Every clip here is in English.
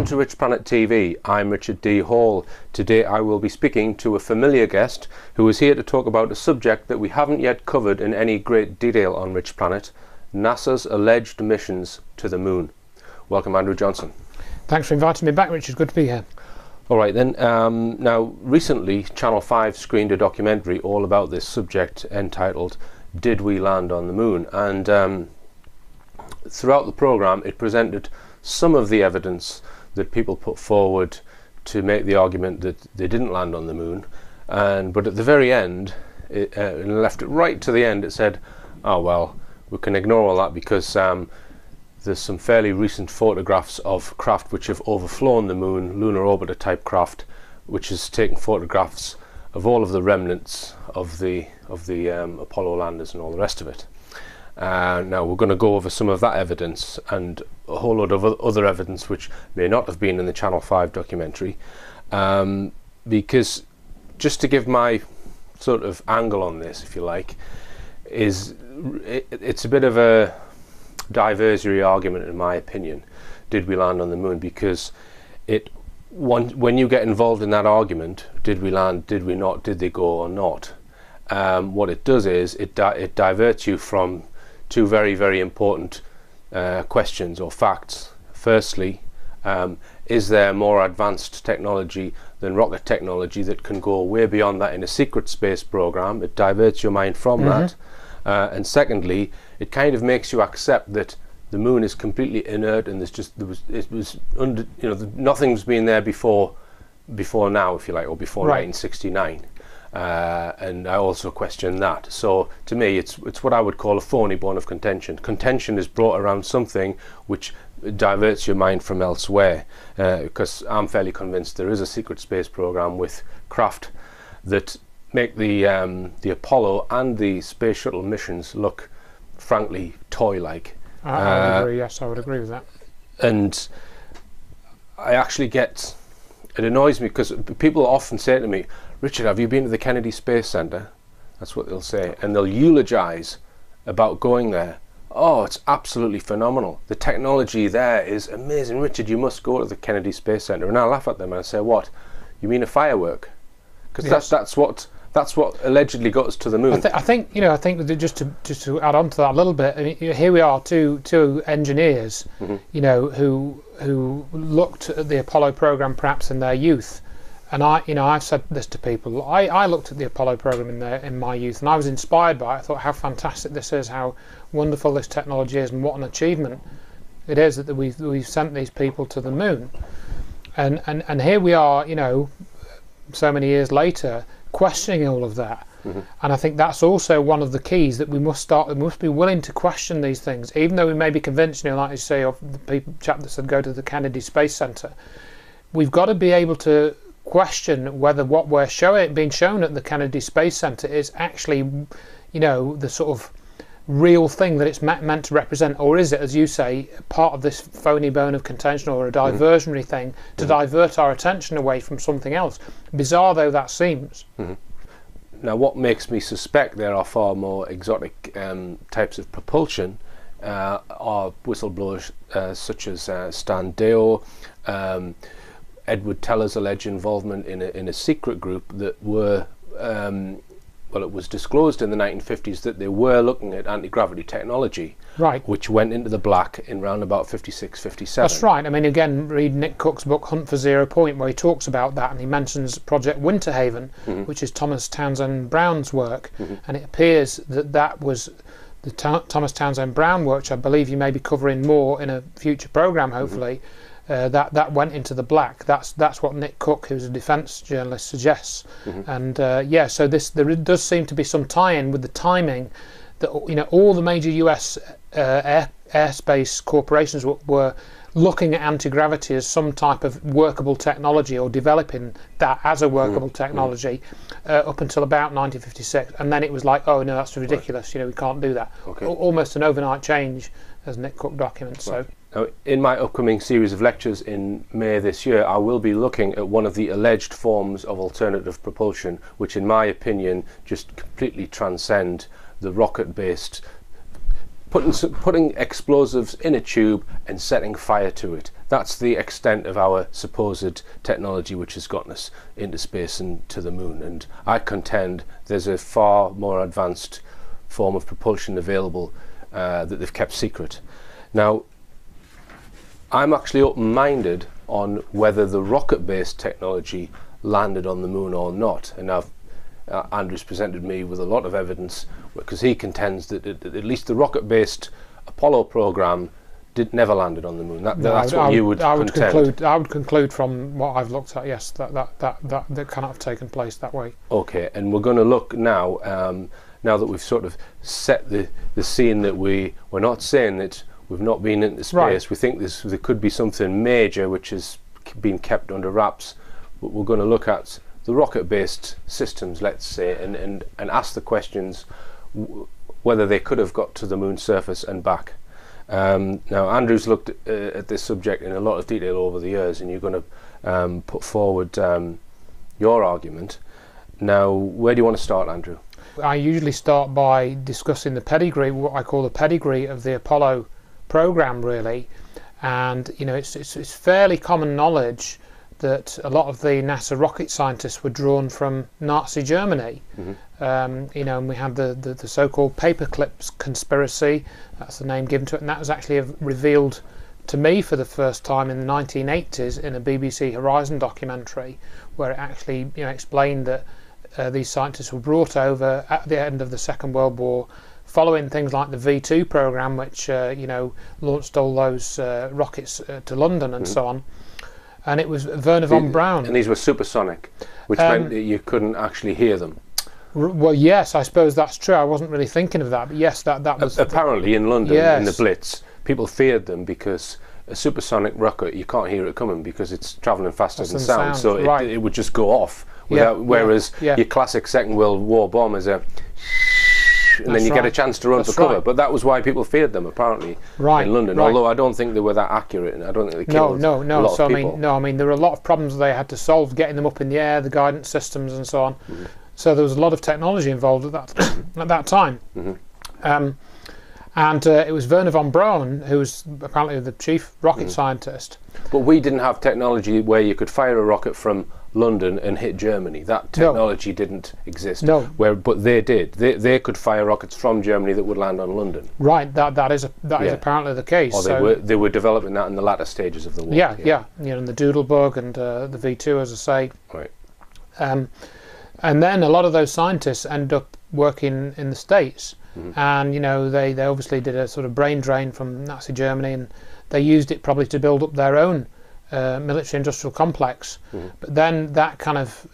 to Rich Planet TV. I'm Richard D. Hall. Today I will be speaking to a familiar guest who is here to talk about a subject that we haven't yet covered in any great detail on Rich Planet, NASA's alleged missions to the Moon. Welcome, Andrew Johnson. Thanks for inviting me back, Richard. Good to be here. All right then, now recently Channel 5 screened a documentary all about this subject entitled Did We Land on the Moon? And throughout the programme it presented some of the evidence that people put forward to make the argument that they didn't land on the moon, but at the very end, it left it right to the end, it said, oh well, we can ignore all that because there's some fairly recent photographs of craft which have overflown the moon, Lunar Rover type craft, which has taken photographs of all of the remnants of the Apollo landers and all the rest of it. Now we're going to go over some of that evidence and a whole lot of other evidence which may not have been in the Channel 5 documentary, because just to give my sort of angle on this, if you like, it's a bit of a diversory argument in my opinion. Did we land on the moon? Because when you get involved in that argument, did we land, did we not, did they go or not, what it does is it diverts you from two very, very important questions or facts. Firstly, is there more advanced technology than rocket technology that can go way beyond that in a secret space program? It diverts your mind from that. And secondly, it kind of makes you accept that the moon is completely inert and nothing's been there before now, if you like, or before 1969. And I also question that. So to me, it's what I would call a phony bone of contention. Contention is brought around something which diverts your mind from elsewhere, because I'm fairly convinced there is a secret space program with craft that make the Apollo and the space shuttle missions look frankly toy-like. I would agree, yes, I would agree with that. And I actually it annoys me because people often say to me, Richard, have you been to the Kennedy Space Center? That's what they'll say, and they'll eulogize about going there. Oh, it's absolutely phenomenal. The technology there is amazing. Richard, you must go to the Kennedy Space Center. And I laugh at them and I say, what? You mean a firework? Because yes. that's what allegedly got us to the moon. I think that just to add on to that a little bit. I mean, here we are, two engineers, who looked at the Apollo program perhaps in their youth, and I've said this to people. I looked at the Apollo program in my youth, and I was inspired by it. I thought how fantastic this is, how wonderful this technology is, and what an achievement it is that we've sent these people to the moon, and here we are, so many years later, questioning all of that. And I think that's also one of the keys, that we must be willing to question these things, even though we may be convinced, like you say, of the chap that said go to the Kennedy Space Center. We've got to be able to question whether what we're being shown at the Kennedy Space Center is actually, the sort of real thing that it's meant to represent, or is it, as you say, part of this phony bone of contention or a diversionary thing to divert our attention away from something else, bizarre though that seems. Now what makes me suspect there are far more exotic types of propulsion are whistleblowers such as Stan Deyo, Edward Teller's alleged involvement in a secret group that were it was disclosed in the 1950s that they were looking at anti-gravity technology, which went into the black in round about 56, 57. That's right. I mean, again, read Nick Cook's book Hunt for Zero Point, where he talks about that, and he mentions Project Winterhaven, which is Thomas Townsend Brown's work, and it appears that was the Thomas Townsend Brown work, which I believe you may be covering more in a future programme, hopefully. That went into the black. That's what Nick Cook, who's a defence journalist, suggests. And so there does seem to be some tie-in with the timing that all the major US airspace corporations were looking at anti-gravity as some type of workable technology, or developing that as a workable technology up until about 1956, and then it was like, oh no, that's ridiculous. We can't do that. Almost an overnight change, as Nick Cook documents. So. Now, in my upcoming series of lectures in May this year, I will be looking at one of the alleged forms of alternative propulsion, which in my opinion just completely transcend the rocket-based putting explosives in a tube and setting fire to it. That's the extent of our supposed technology which has gotten us into space and to the moon. And I contend there's a far more advanced form of propulsion available that they've kept secret. Now, I'm actually open-minded on whether the rocket-based technology landed on the moon or not. And now Andrew's presented me with a lot of evidence, because he contends that at least the rocket-based Apollo program never landed on the moon. That's what you would contend. I would conclude from what I've looked at, yes, that cannot have taken place that way. Okay, and we're going to look now, now that we've sort of set the scene, that we're not saying that we've not been into space. Right. We think there could be something major which has been kept under wraps, but we're going to look at the rocket-based systems, let's say, and ask the questions whether they could have got to the moon's surface and back. Now, Andrew's looked at this subject in a lot of detail over the years, and you're going to put forward your argument. Now, where do you want to start, Andrew? I usually start by discussing the pedigree, what I call the pedigree of the Apollo program, really. And you know, it's fairly common knowledge that a lot of the NASA rocket scientists were drawn from Nazi Germany. Mm-hmm. You know, and we had the so-called paperclips conspiracy. That's the name given to it, and that was actually revealed to me for the first time in the 1980s in a BBC Horizon documentary, where it actually, you know, explained that these scientists were brought over at the end of the Second World War, following things like the V2 program, which you know, launched all those rockets to London and so on. And it was Wernher von Braun. And these were supersonic, which meant that you couldn't actually hear them. Well, yes, I suppose that's true. I wasn't really thinking of that, but yes, that was... Apparently in London, yes, in the Blitz, people feared them because a supersonic rocket, you can't hear it coming because it's travelling faster than sound. So it would just go off. Without, whereas your classic Second World War bombers are... and then you get a chance to run for cover. But that was why people feared them, apparently, in London. Although I don't think they were that accurate, and I don't think they killed a lot of people. I mean, there were a lot of problems they had to solve, getting them up in the air, the guidance systems, and so on. Mm-hmm. So there was a lot of technology involved at that time. Mm-hmm. And it was Wernher von Braun who was apparently the chief rocket scientist. But we didn't have technology where you could fire a rocket from London and hit Germany. That technology didn't exist. No. But they did. They could fire rockets from Germany that would land on London. Right. That is apparently the case. Or they were developing that in the latter stages of the war. Yeah. You know, and the Doodlebug and the V2, as I say. Right. And then a lot of those scientists end up working in the States. Mm-hmm. And you know, they obviously did a sort of brain drain from Nazi Germany, and they used it probably to build up their own military-industrial complex. Mm-hmm. But then that kind of,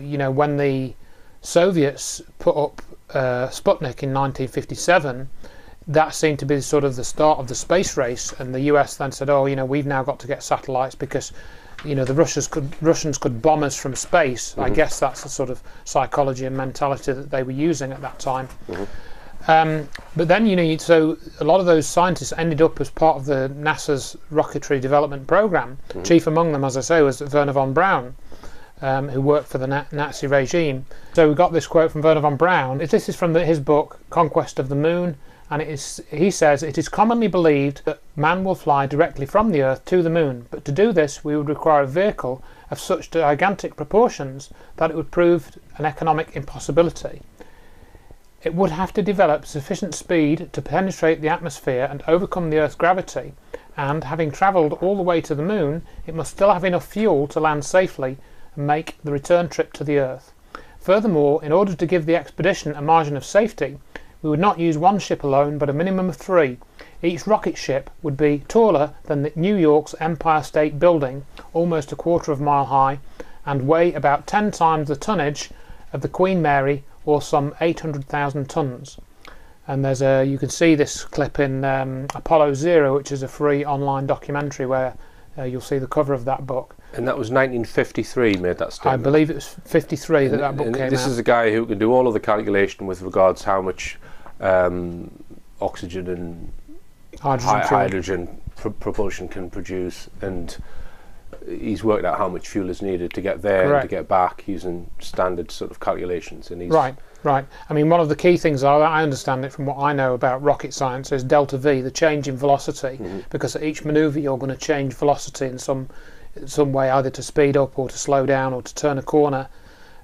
you know, when the Soviets put up Sputnik in 1957, that seemed to be sort of the start of the space race, and the US then said, oh, you know, we've now got to get satellites because, you know, the Russians could bomb us from space. Mm-hmm. I guess that's the sort of psychology and mentality that they were using at that time. Mm-hmm. But then, you know, so a lot of those scientists ended up as part of the NASA's rocketry development program. Mm-hmm. Chief among them, as I say, was Wernher von Braun, who worked for the Nazi regime. So we got this quote from Wernher von Braun. This is from his book, Conquest of the Moon, and he says, "It is commonly believed that man will fly directly from the Earth to the Moon, but to do this we would require a vehicle of such gigantic proportions that it would prove an economic impossibility. It would have to develop sufficient speed to penetrate the atmosphere and overcome the Earth's gravity, and having travelled all the way to the Moon, it must still have enough fuel to land safely and make the return trip to the Earth. Furthermore, in order to give the expedition a margin of safety, we would not use one ship alone, but a minimum of 3. Each rocket ship would be taller than New York's Empire State Building, almost a quarter of a mile high, and weigh about 10 times the tonnage of the Queen Mary, or some 800,000 tons." And there's you can see this clip in Apollo 0, which is a free online documentary where you'll see the cover of that book. And that was 1953 made that statement? I believe it was 53 that book came out. This is a guy who can do all of the calculation with regards how much oxygen and hydrogen propulsion can produce, and he's worked out how much fuel is needed to get there and to get back using standard sort of calculations. And he's Right. I mean, one of the key things, I understand it from what I know about rocket science, is delta V, the change in velocity, because at each manoeuvre you're going to change velocity in some way, either to speed up or to slow down or to turn a corner.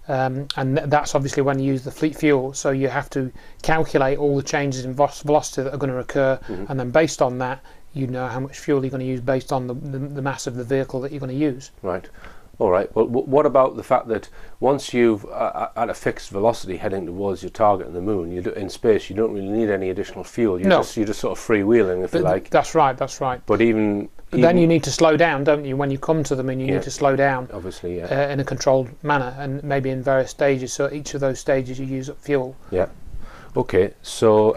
And that's obviously when you use the fleet fuel, so you have to calculate all the changes in velocity that are going to occur, and then based on that you know how much fuel you're going to use based on the mass of the vehicle that you're going to use. Right. All right. Well, what about the fact that once you've at a fixed velocity heading towards your target in the moon, in space, you don't really need any additional fuel. You're just sort of freewheeling, if you like. That's right. That's right. But even then you need to slow down, don't you? When you come to the moon, you need to slow down. Obviously, in a controlled manner, and maybe in various stages. So each of those stages you use up fuel. Yeah. Okay. So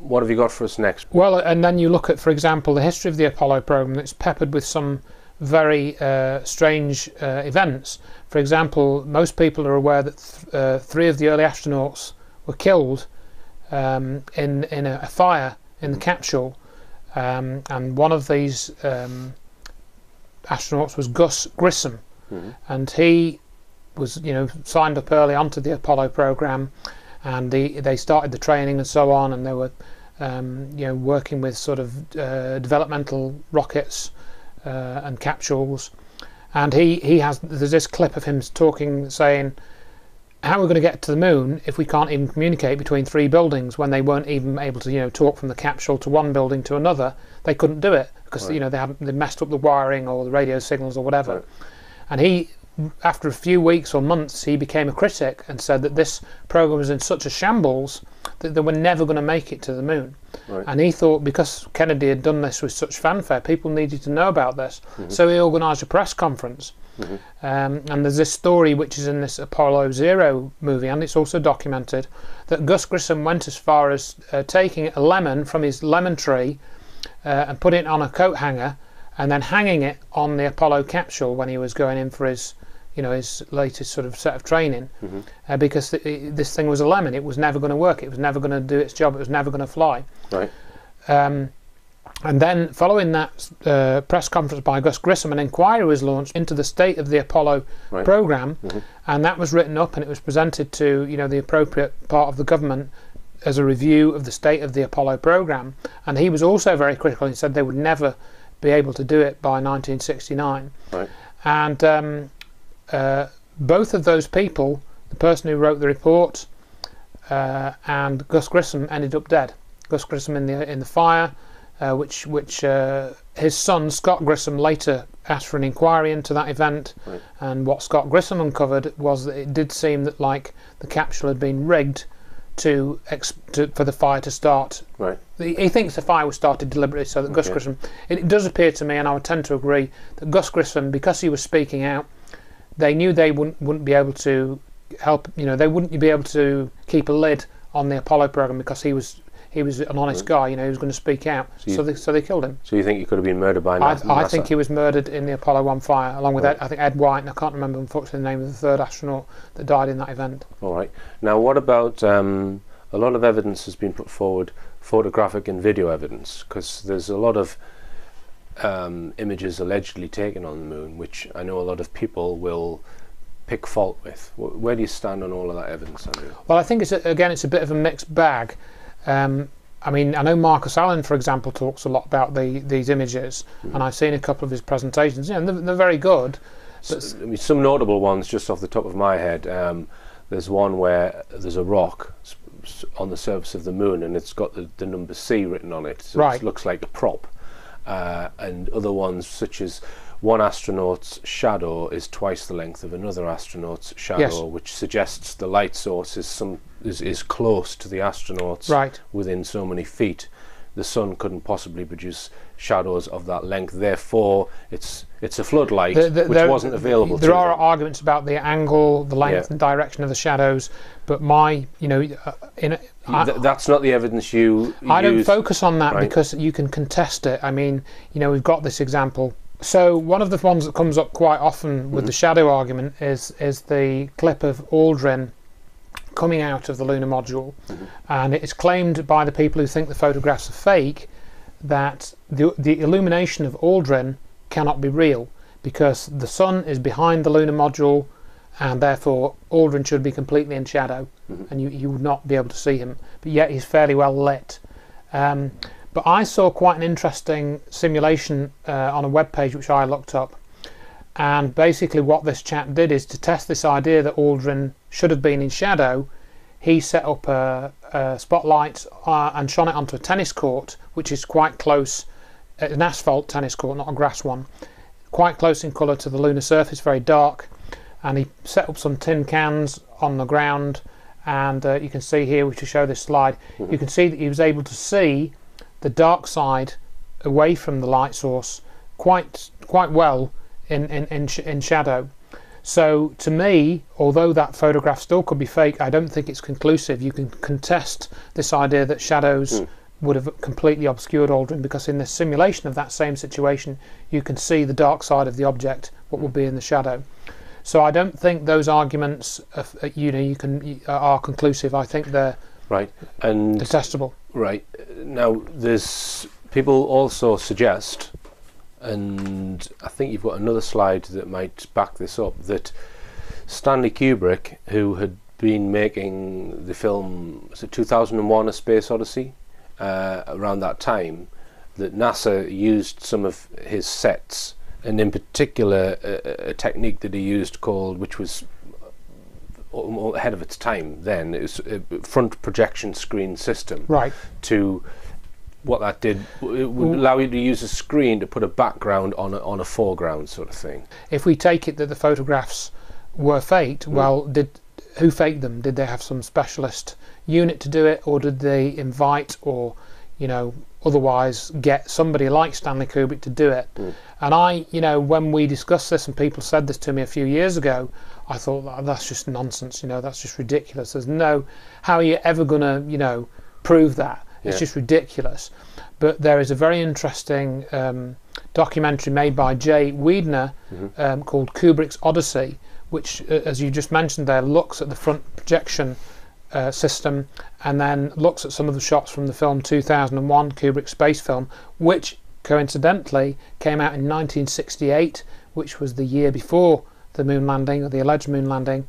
what have you got for us next? Well, and then you look at, for example, the history of the Apollo program. That's peppered with some very strange events. For example, most people are aware that 3 of the early astronauts were killed in a fire in the capsule, and one of these astronauts was Gus Grissom, and he was signed up early onto the Apollo program, and they started the training and so on, and they were working with sort of developmental rockets and capsules, and there's this clip of him talking, saying, how are we going to get to the moon if we can't even communicate between 3 buildings, when they weren't even able to talk from the capsule to one building to another. They couldn't do it because they messed up the wiring or the radio signals or whatever. And he, after a few weeks or months, he became a critic and said that this program was in such a shambles that they were never going to make it to the moon. And he thought, because Kennedy had done this with such fanfare, people needed to know about this. So he organised a press conference. And there's this story which is in this Apollo 0 movie, and it's also documented, that Gus Grissom went as far as taking a lemon from his lemon tree and putting it on a coat hanger and then hanging it on the Apollo capsule when he was going in for his latest sort of set of training, because this thing was a lemon. It was never going to work. It was never going to do its job. It was never going to fly. And then, following that press conference by Gus Grissom, an inquiry was launched into the state of the Apollo program, and that was written up and it was presented to the appropriate part of the government as a review of the state of the Apollo program. And he was also very critical. He said they would never be able to do it by 1969. And both of those people, the person who wrote the report and Gus Grissom, ended up dead. Gus Grissom in the fire, which his son Scott Grissom later asked for an inquiry into that event, and what Scott Grissom uncovered was that it did seem that the capsule had been rigged for the fire to start. He thinks the fire was started deliberately so that Gus Grissom. It does appear to me, and I would tend to agree, that Gus Grissom, because he was speaking out, they knew they wouldn't be able to help. They wouldn't be able to keep a lid on the Apollo program because he was an honest guy. He was going to speak out. So they killed him. So you think he could have been murdered by NASA? I think he was murdered in the Apollo 1 fire, along with I think Ed White, and I can't remember unfortunately the name of the 3rd astronaut that died in that event. All right. Now, what about a lot of evidence has been put forward, photographic and video evidence, because there's a lot of images allegedly taken on the moon, which I know a lot of people will pick fault with. Where do you stand on all of that evidence, Andrew? Well, I think it's a bit of a mixed bag. I mean, I know Marcus Allen, for example, talks a lot about these images, and I've seen a couple of his presentations. They're very good. But I mean, some notable ones, just off the top of my head. There's one where there's a rock on the surface of the moon, and it's got the number C written on it, so it looks like a prop. And other ones, such as one astronaut's shadow is twice the length of another astronaut's shadow, which suggests the light source is close to the astronauts, within so many feet. The sun couldn't possibly produce shadows of that length. Therefore, it's a floodlight which wasn't available. There are arguments about the angle, the length, and direction of the shadows. But that's not the evidence you I don't focus on that because you can contest it. I mean, we've got this example. So one of the ones that comes up quite often with the shadow argument is the clip of Aldrin coming out of the lunar module, and it is claimed by the people who think the photographs are fake that the illumination of Aldrin cannot be real, because the sun is behind the lunar module, and therefore Aldrin should be completely in shadow, and you would not be able to see him, but yet he's fairly well lit. But I saw quite an interesting simulation on a web page which I looked up, and basically what this chap did is, to test this idea that Aldrin should have been in shadow, he set up a spotlight and shone it onto a tennis court, which is quite close, an asphalt tennis court, not a grass one, quite close in colour to the lunar surface, very dark. And he set up some tin cans on the ground, and you can see here, which will show this slide, you can see that he was able to see the dark side away from the light source quite well in shadow. So to me, although that photograph still could be fake, I don't think it's conclusive. You can contest this idea that shadows would have completely obscured Aldrin, because in the simulation of that same situation you can see the dark side of the object, what would be in the shadow. So I don't think those arguments are conclusive. I think they're testable. Right. Now, there's people also suggest, and I think you've got another slide that might back this up, that Stanley Kubrick, who had been making the film, was it 2001: A Space Odyssey, around that time, that NASA used some of his sets, and in particular a technique that he used which was ahead of its time then, it was a front projection screen system. Right. To what that did, it would allow you to use a screen to put a background on a foreground sort of thing. If we take it that the photographs were faked, well, who faked them? Did they have some specialist unit to do it, or did they invite, or otherwise get somebody like Stanley Kubrick to do it? And when we discussed this and people said this to me a few years ago, I thought, that's just nonsense, that's just ridiculous. There's how are you ever going to, prove that? It's just ridiculous. But there is a very interesting documentary made by Jay Weidner called Kubrick's Odyssey, which, as you just mentioned there, looks at the front projection system, and then looks at some of the shots from the film 2001, Kubrick's space film, which coincidentally came out in 1968, which was the year before the moon landing, or the alleged moon landing.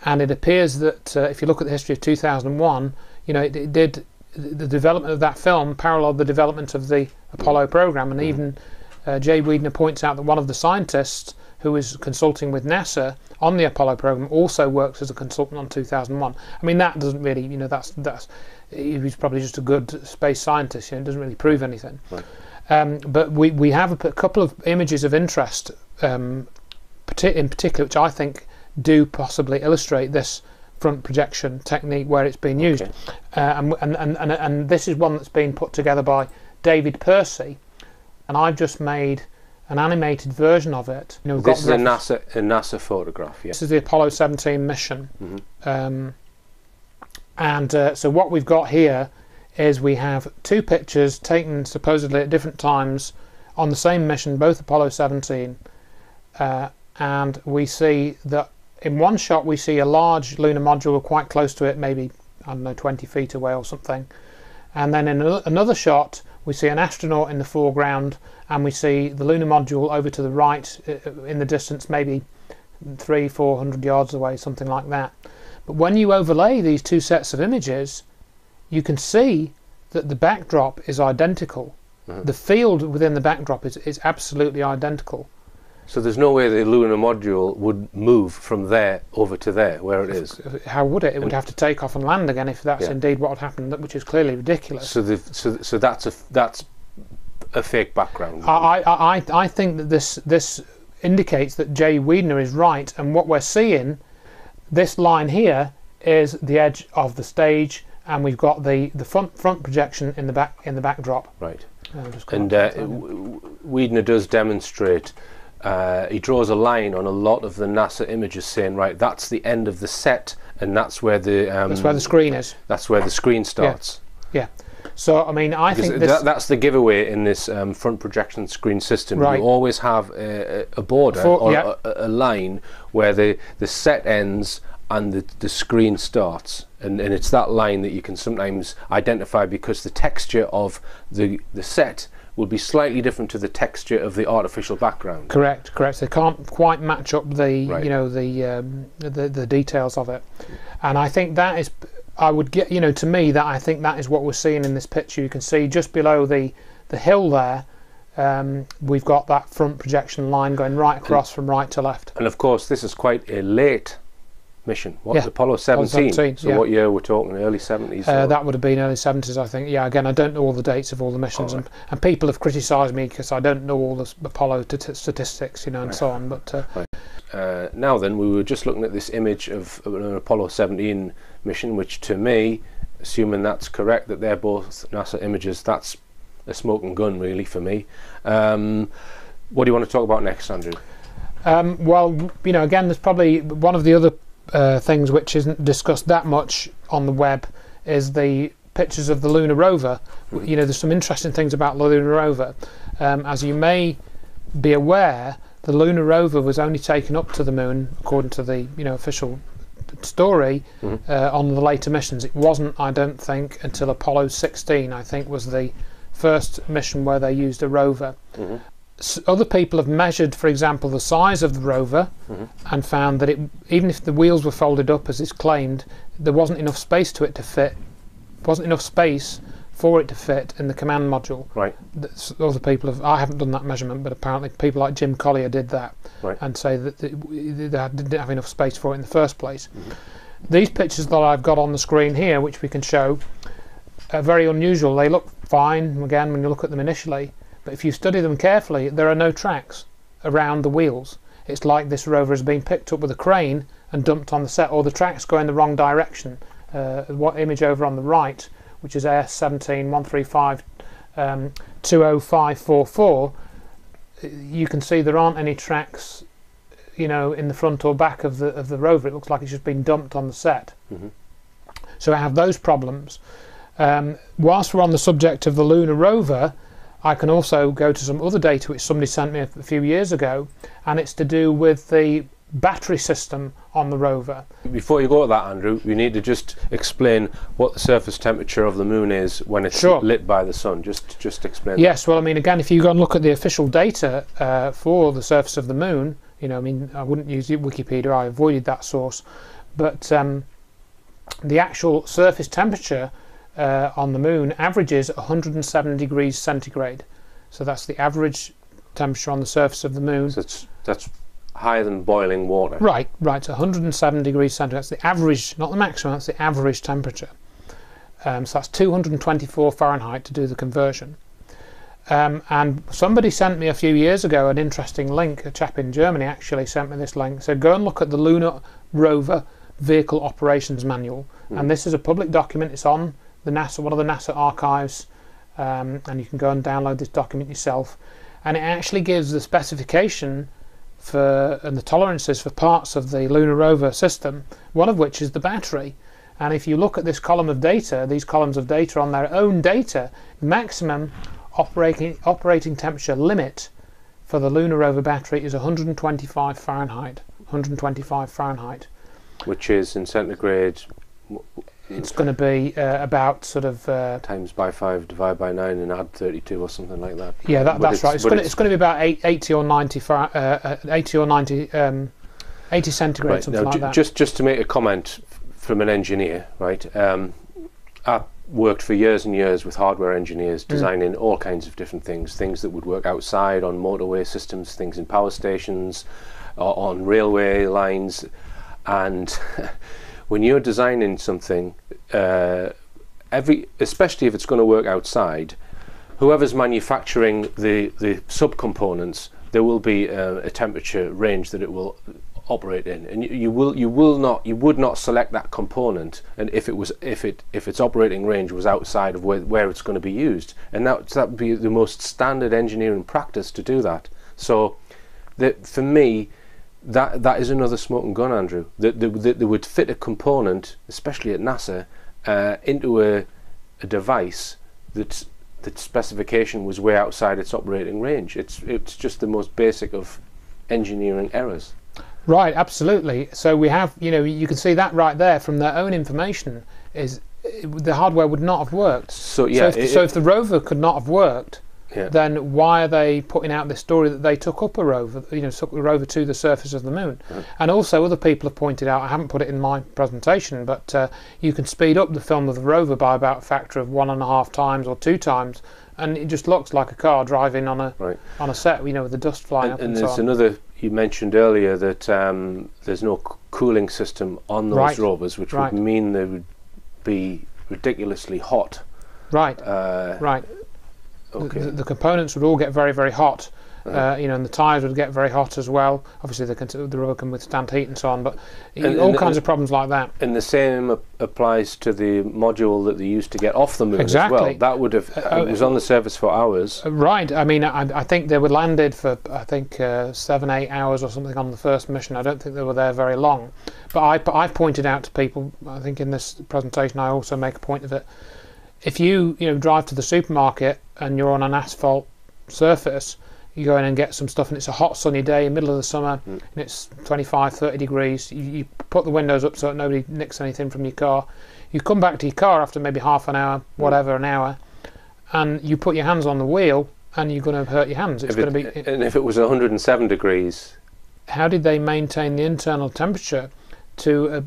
And it appears that if you look at the history of 2001, it did, the development of that film paralleled the development of the Apollo program. And even Jay Weidner points out that one of the scientists who was consulting with NASA on the Apollo program also works as a consultant on 2001. I mean, that doesn't really, that's he was probably just a good space scientist. It doesn't really prove anything. Right. But we have a couple of images of interest, in particular, which I think do possibly illustrate this front projection technique where it's been used. Okay. And this is one that's been put together by David Percy, and I've just made an animated version of it. This is a NASA photograph. Yeah. This is the Apollo 17 mission. So what we've got here is we have two pictures taken supposedly at different times on the same mission, both Apollo 17, and we see that in one shot we see a large lunar module quite close to it, maybe, I don't know, 20 feet away or something, and then in another shot we see an astronaut in the foreground, and we see the lunar module over to the right in the distance, maybe 300-400 yards away, something like that. But when you overlay these two sets of images, you can see that the backdrop is identical. The field within the backdrop is absolutely identical. So there's no way the lunar module would move from there over to there, where it is. How would it? It would have to take off and land again if that's indeed what happened, which is clearly ridiculous. So that's a fake background. I think that this indicates that Jay Weidner is right, and what we're seeing, this line here, is the edge of the stage, and we've got the front projection in the backdrop. Right. And Weidner does demonstrate. He draws a line on a lot of the NASA images, saying, right, that's the end of the set, and that's where the screen is. That's where the screen starts. Yeah. So I mean, I think that's the giveaway in this front projection screen system. Right. You always have a border or a line where the set ends and the screen starts, and it's that line that you can sometimes identify, because the texture of the set will be slightly different to the texture of the artificial background. Correct. They can't quite match up the Right. you know the details of it, and I think that is, I would get, to me, that I think that is what we're seeing in this picture. You can see just below the hill there, we've got that front projection line going right across from right to left. And of course, this is quite a late mission. Yeah. Apollo 17. 17, So yeah. what year we're talking? Early 70s? That would have been early 70s, I think. Yeah, again, I don't know all the dates of all the missions, Right. and people have criticised me because I don't know all the Apollo statistics, and Right. so on. But Right. Now then, we were just looking at this image of an Apollo 17 mission, which to me, assuming that's correct, that they're both NASA images, that's a smoking gun really for me. What do you want to talk about next, Andrew? well, again, there's probably one of the other things which isn't discussed that much on the web is the pictures of the Lunar Rover. There's some interesting things about the Lunar Rover. As you may be aware, the Lunar Rover was only taken up to the moon, according to the official story, on the later missions. It wasn't, I don't think, until Apollo 16, I think, was the first mission where they used a rover. Other people have measured, for example, the size of the rover and found that even if the wheels were folded up as is claimed, there wasn't enough space for it to fit in the command module. Right. Other people have, I haven't done that measurement, but apparently people like Jim Collier did that. Right. And say that they didn't have enough space for it in the first place. These pictures that I've got on the screen here, which we can show, are very unusual. They look fine, again, when you look at them initially, but if you study them carefully, there are no tracks around the wheels. It's like this rover has been picked up with a crane and dumped on the set, or the tracks go in the wrong direction. What image over on the right, which is AS17-135-20544, you can see there aren't any tracks, in the front or back of the rover. It looks like it's just been dumped on the set. So I have those problems. Whilst we're on the subject of the Lunar Rover, I can also go to some other data which somebody sent me a few years ago, and it's to do with the battery system on the rover. Before you go to that, Andrew, we need to just explain what the surface temperature of the moon is when it's lit by the sun. Just explain. Yes, well, again, if you go and look at the official data for the surface of the moon, I wouldn't use Wikipedia, I avoided that source, but the actual surface temperature on the moon averages 107 degrees centigrade. So that's the average temperature on the surface of the moon. So that's higher than boiling water. Right, so 107 degrees centigrade. That's the average, not the maximum, that's the average temperature. So that's 224 Fahrenheit to do the conversion. And somebody sent me a few years ago an interesting link. A chap in Germany actually sent me this link. So go and look at the Lunar Rover Vehicle Operations Manual. And this is a public document. It's on the NASA, one of the NASA archives, and you can go and download this document yourself. And it actually gives the specification and the tolerances for parts of the Lunar Rover system, one of which is the battery. And if you look at this column of data, these columns of data on their own data, maximum operating temperature limit for the Lunar Rover battery is 125 Fahrenheit. 125 Fahrenheit. Which is in centigrade. It's going to be about sort of times by 5, divide by 9, and add 32 or something like that. Yeah, that's right. It's going to be about 80 or 90 80 centigrade, right, something like that. Just to make a comment from an engineer, right? I worked for years and years with hardware engineers designing all kinds of different things that would work outside on motorway systems, things in power stations, on railway lines, and when you're designing something, especially if it's going to work outside, whoever's manufacturing the subcomponents, there will be a temperature range that it will operate in, and you would not select that component, and if its operating range was outside of where it's going to be used, and that would be the most standard engineering practice to do that. So for me, that is another smoking gun, Andrew. That they would fit a component, especially at NASA, into a device that specification was way outside its operating range. It's just the most basic of engineering errors. Right, absolutely. So we have, you can see that right there from their own information is the hardware would not have worked. So yeah. So if the rover could not have worked then why are they putting out this story that they took up a rover, you know, took the rover to the surface of the moon? And also other people have pointed out, I haven't put it in my presentation, but you can speed up the film of the rover by about a factor of 1.5 times or 2 times, and it just looks like a car driving on a set, you know, with the dust flying up and so on. And there's another, you mentioned earlier that there's no cooling system on those rovers, which would mean they would be ridiculously hot. Right. Okay. The components would all get very, very hot, you know, and the tyres would get very hot as well. Obviously, the rover can withstand heat and so on, but all kinds of problems like that. And the same applies to the module that they used to get off the moon as well. That would have it was on the surface for hours. Right. I mean, I think they were landed for 7-8 hours or something on the first mission. I don't think they were there very long. But I've pointed out to people, I think in this presentation I also make a point of it. If you drive to the supermarket and you're on an asphalt surface, you go in and get some stuff and it's a hot sunny day in the middle of the summer and it's 25-30 degrees, you put the windows up so that nobody nicks anything from your car. You come back to your car after maybe half an hour, whatever, an hour, and you put your hands on the wheel and you're going to hurt your hands. It's going to be. And if it was 107 degrees, how did they maintain the internal temperature to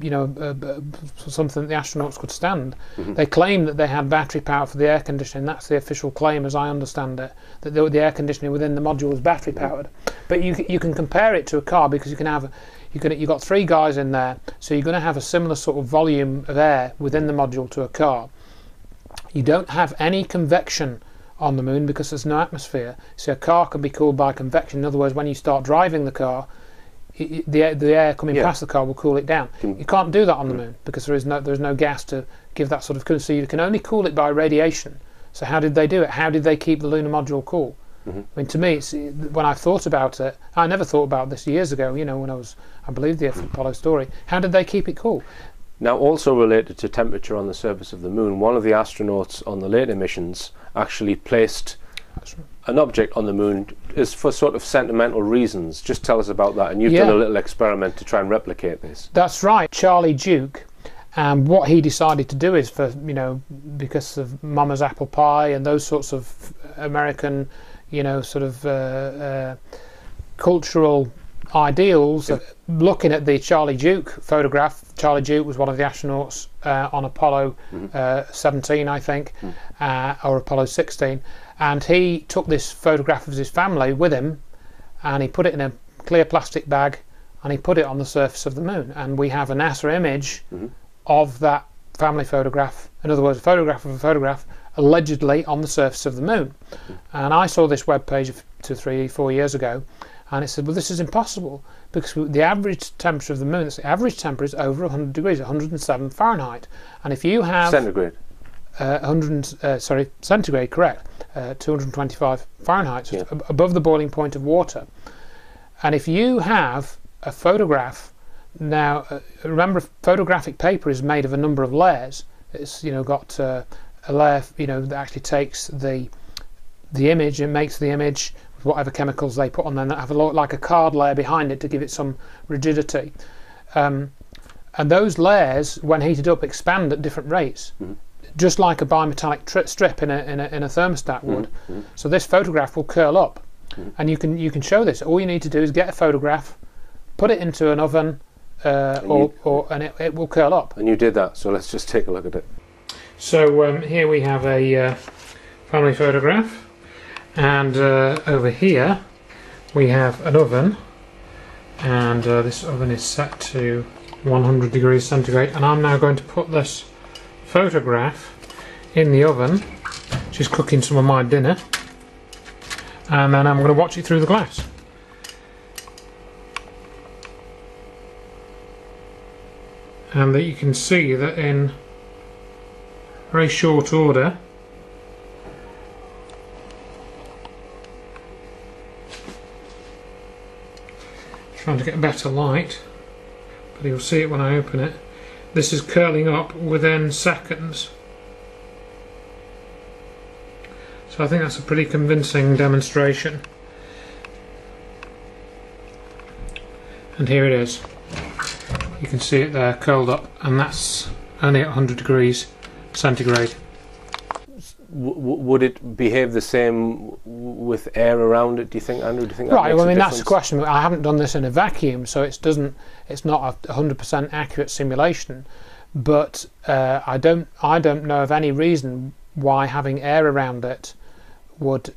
something that the astronauts could stand? They claim that they had battery power for the air conditioning. That's the official claim, as I understand it, that the air conditioning within the module was battery powered. But you can compare it to a car, because you've got 3 guys in there, so you're going to have a similar sort of volume of air within the module to a car. You don't have any convection on the moon because there's no atmosphere, so a car can be cooled by convection. In other words, when you start driving the car, the air coming past the car will cool it down. You can't do that on the moon because there's no gas to give that sort of cooling. So you can only cool it by radiation. So how did they do it? How did they keep the lunar module cool? I mean, to me, when I've thought about it, I never thought about this years ago. You know, when I believed the Apollo story. How did they keep it cool? Now, also related to temperature on the surface of the moon, one of the astronauts on the later missions actually placed an object on the moon is for sort of sentimental reasons. Just tell us about that. And you've done a little experiment to try and replicate this. That's right. Charlie Duke, and what he decided to do is, because of Mama's apple pie and those sorts of American, sort of cultural ideals, looking at the Charlie Duke photograph. Charlie Duke was one of the astronauts on Apollo 17, I think, or Apollo 16. And he took this photograph of his family with him, and he put it in a clear plastic bag, and he put it on the surface of the moon. And we have a NASA image of that family photograph. In other words, a photograph of a photograph allegedly on the surface of the moon. And I saw this web page 2, 3, 4 years ago, and it said, well, this is impossible because the average temperature of the moon, the average temperature is over 100 degrees, 107 Fahrenheit. And if you have centigrade, centigrade, correct, 225 Fahrenheit, so above the boiling point of water. And if you have a photograph, now remember, photographic paper is made of a number of layers. It's got a layer that actually takes the image and makes the image with whatever chemicals they put on there, that have like a card layer behind it to give it some rigidity. And those layers, when heated up, expand at different rates. Just like a bimetallic strip in a thermostat would. So this photograph will curl up, and you can show this. All you need to do is get a photograph, put it into an oven, and it will curl up. And you did that, so let's just take a look at it. So here we have a family photograph, and over here we have an oven, and this oven is set to 100 degrees centigrade, and I'm now going to put this photograph in the oven, which is cooking some of my dinner, and then I'm going to watch it through the glass. And that you can see that in very short order trying to get a better light, but you'll see it when I open it. This is curling up within seconds. So I think that's a pretty convincing demonstration. And here it is. You can see it there, curled up, and that's only at 100 degrees centigrade. would it behave the same with air around it? Do you think, Andrew? Do you think that Right. makes Well, I a mean, that's difference? the question. I haven't done this in a vacuum, so it's not a 100% accurate simulation. But I don't know of any reason why having air around it would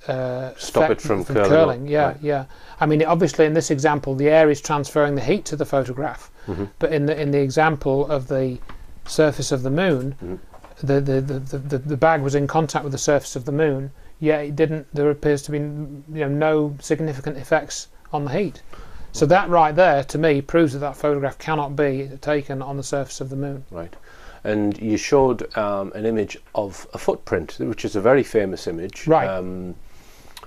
stop it from curling. Yeah, right. yeah. I mean, obviously in this example, the air is transferring the heat to the photograph. But in the example of the surface of the moon, the bag was in contact with the surface of the moon. Yet it didn't. There appears to be no significant effects on the heat. So that right there, to me, proves that photograph cannot be taken on the surface of the moon. Right. And you showed an image of a footprint, which is a very famous image, right,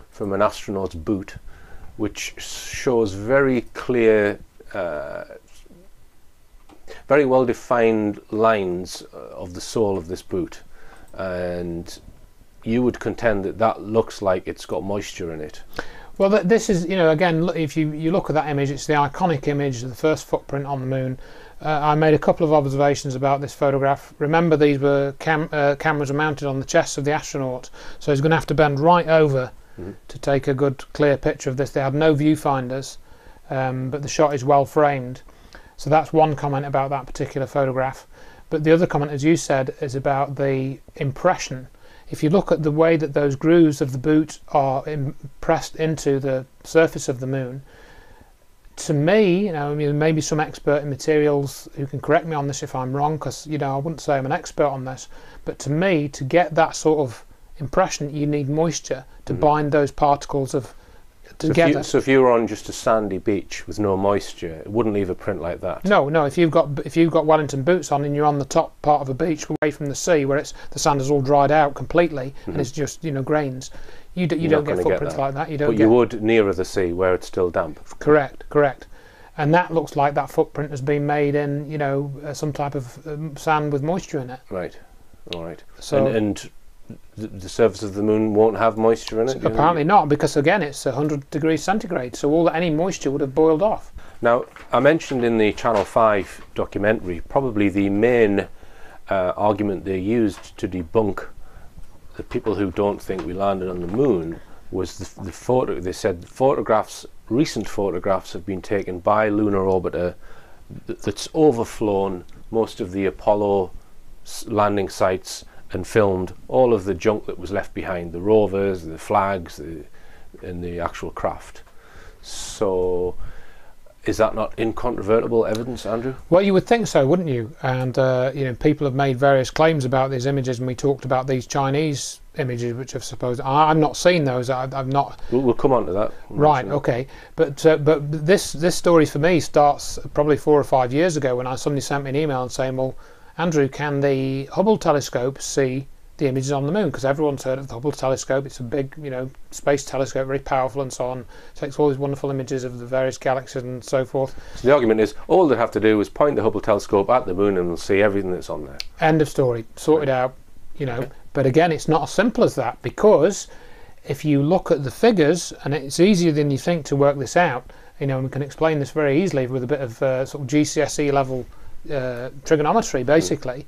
from an astronaut's boot, which shows very clear, very well-defined lines of the sole of this boot, and you would contend that that looks like it's got moisture in it. Well, this is, again, if you look at that image, it's the iconic image of the first footprint on the moon. I made a couple of observations about this photograph. Remember, these were cameras were mounted on the chests of the astronaut, so he's going to have to bend right over to take a good clear picture of this. They had no viewfinders, but the shot is well framed. So that's one comment about that particular photograph. But the other comment, as you said, is about the impression. If you look at the way that those grooves of the boot are pressed into the surface of the moon, to me, maybe some expert in materials who can correct me on this if I'm wrong, because I wouldn't say I'm an expert on this, but to me, to get that sort of impression, you need moisture to bind those particles of together. So if you were on just a sandy beach with no moisture, it wouldn't leave a print like that. No. If you've got Wellington boots on and you're on the top part of a beach away from the sea, where the sand has all dried out completely and it's just grains, you don't get footprints like that. But you would nearer the sea where it's still damp. Correct. And that looks like that footprint has been made in some type of sand with moisture in it. Right. All right. So and the surface of the moon won't have moisture in it? Apparently not, because again it's 100 degrees centigrade, so any moisture would have boiled off. Now, I mentioned in the Channel 5 documentary, probably the main argument they used to debunk the people who don't think we landed on the moon was the photo. They said recent photographs have been taken by Lunar Orbiter that's overflown most of the Apollo landing sites and filmed all of the junk that was left behind, the rovers, the flags, and the actual craft. So is that not incontrovertible evidence, Andrew? Well, you would think so, wouldn't you? And people have made various claims about these images, and we talked about these Chinese images, which I've supposed I've not seen those. I've not. We'll come on to that. Right. Okay. But this story for me starts probably 4 or 5 years ago when somebody sent me an email and saying, well, Andrew, can the Hubble telescope see the images on the moon? Because everyone's heard of the Hubble telescope. It's a big, space telescope, very powerful and so on. It takes all these wonderful images of the various galaxies and so forth. So the argument is, all they have to do is point the Hubble telescope at the moon and they'll see everything that's on there. End of story. Sorted out, Okay. But again, it's not as simple as that, because if you look at the figures, and it's easier than you think to work this out, and we can explain this very easily with a bit of sort of GCSE level trigonometry, basically.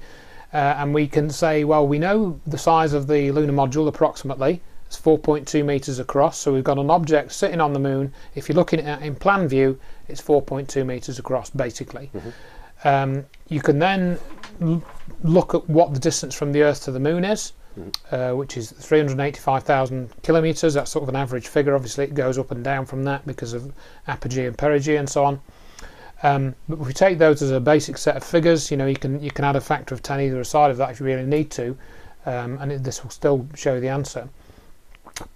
And we can say, well, we know the size of the lunar module approximately. It's 4.2 meters across, so we've got an object sitting on the moon. If you're looking at it in plan view, it's 4.2 meters across, basically. You can then look at what the distance from the Earth to the moon is, which is 385,000 kilometers. That's sort of an average figure. Obviously it goes up and down from that because of apogee and perigee and so on. But if we take those as a basic set of figures, you can add a factor of 10 either side of that if you really need to, and this will still show the answer.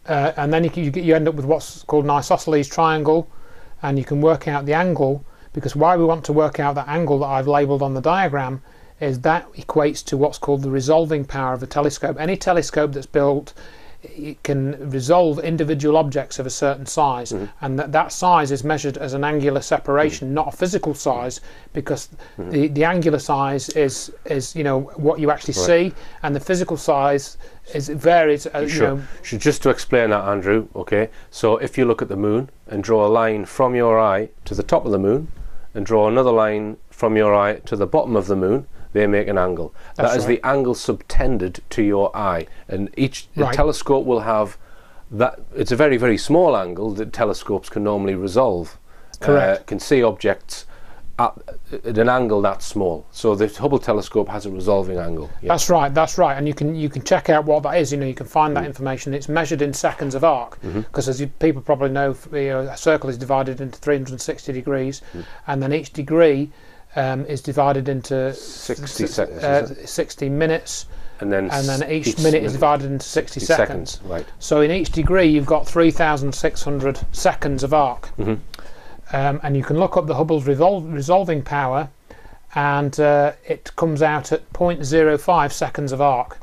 And then you end up with what's called an isosceles triangle, and you can work out the angle, because why we want to work out that angle that I've labelled on the diagram is that equates to what's called the resolving power of a telescope. Any telescope that's built, it can resolve individual objects of a certain size, and that size is measured as an angular separation, not a physical size, because the angular size is what you actually see, and the physical size varies. So just to explain that, Andrew, okay, so if you look at the moon and draw a line from your eye to the top of the moon and draw another line from your eye to the bottom of the moon, they make an angle. That's That is the angle subtended to your eye, and each telescope will have that. It's a very, very small angle that telescopes can normally resolve. Correct. Can see objects at an angle that small. So the Hubble telescope has a resolving angle. Yeah. That's right, and you can check out what that is. You can find that information. It's measured in seconds of arc, because as people probably know, a circle is divided into 360 degrees, and then each degree is divided into 60 seconds, 60 minutes, and then each minute is divided into 60 seconds. Right. So in each degree you've got 3,600 seconds of arc. And you can look up the Hubble's resolving power, and it comes out at 0.05 seconds of arc.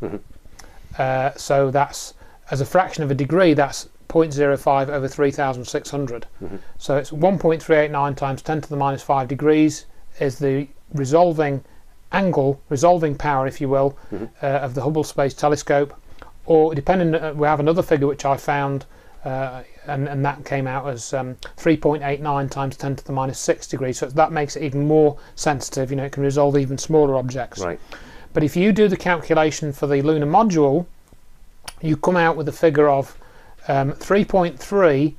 So that's, as a fraction of a degree, that's 0.05 over 3,600. So it's 1.389 times 10 to the minus 5 degrees is the resolving power, if you will, of the Hubble Space Telescope. Or depending, we have another figure which I found, and that came out as 3.89 times 10 to the minus 6 degrees. So that makes it even more sensitive. It can resolve even smaller objects. Right. But if you do the calculation for the lunar module, you come out with a figure of 3.3,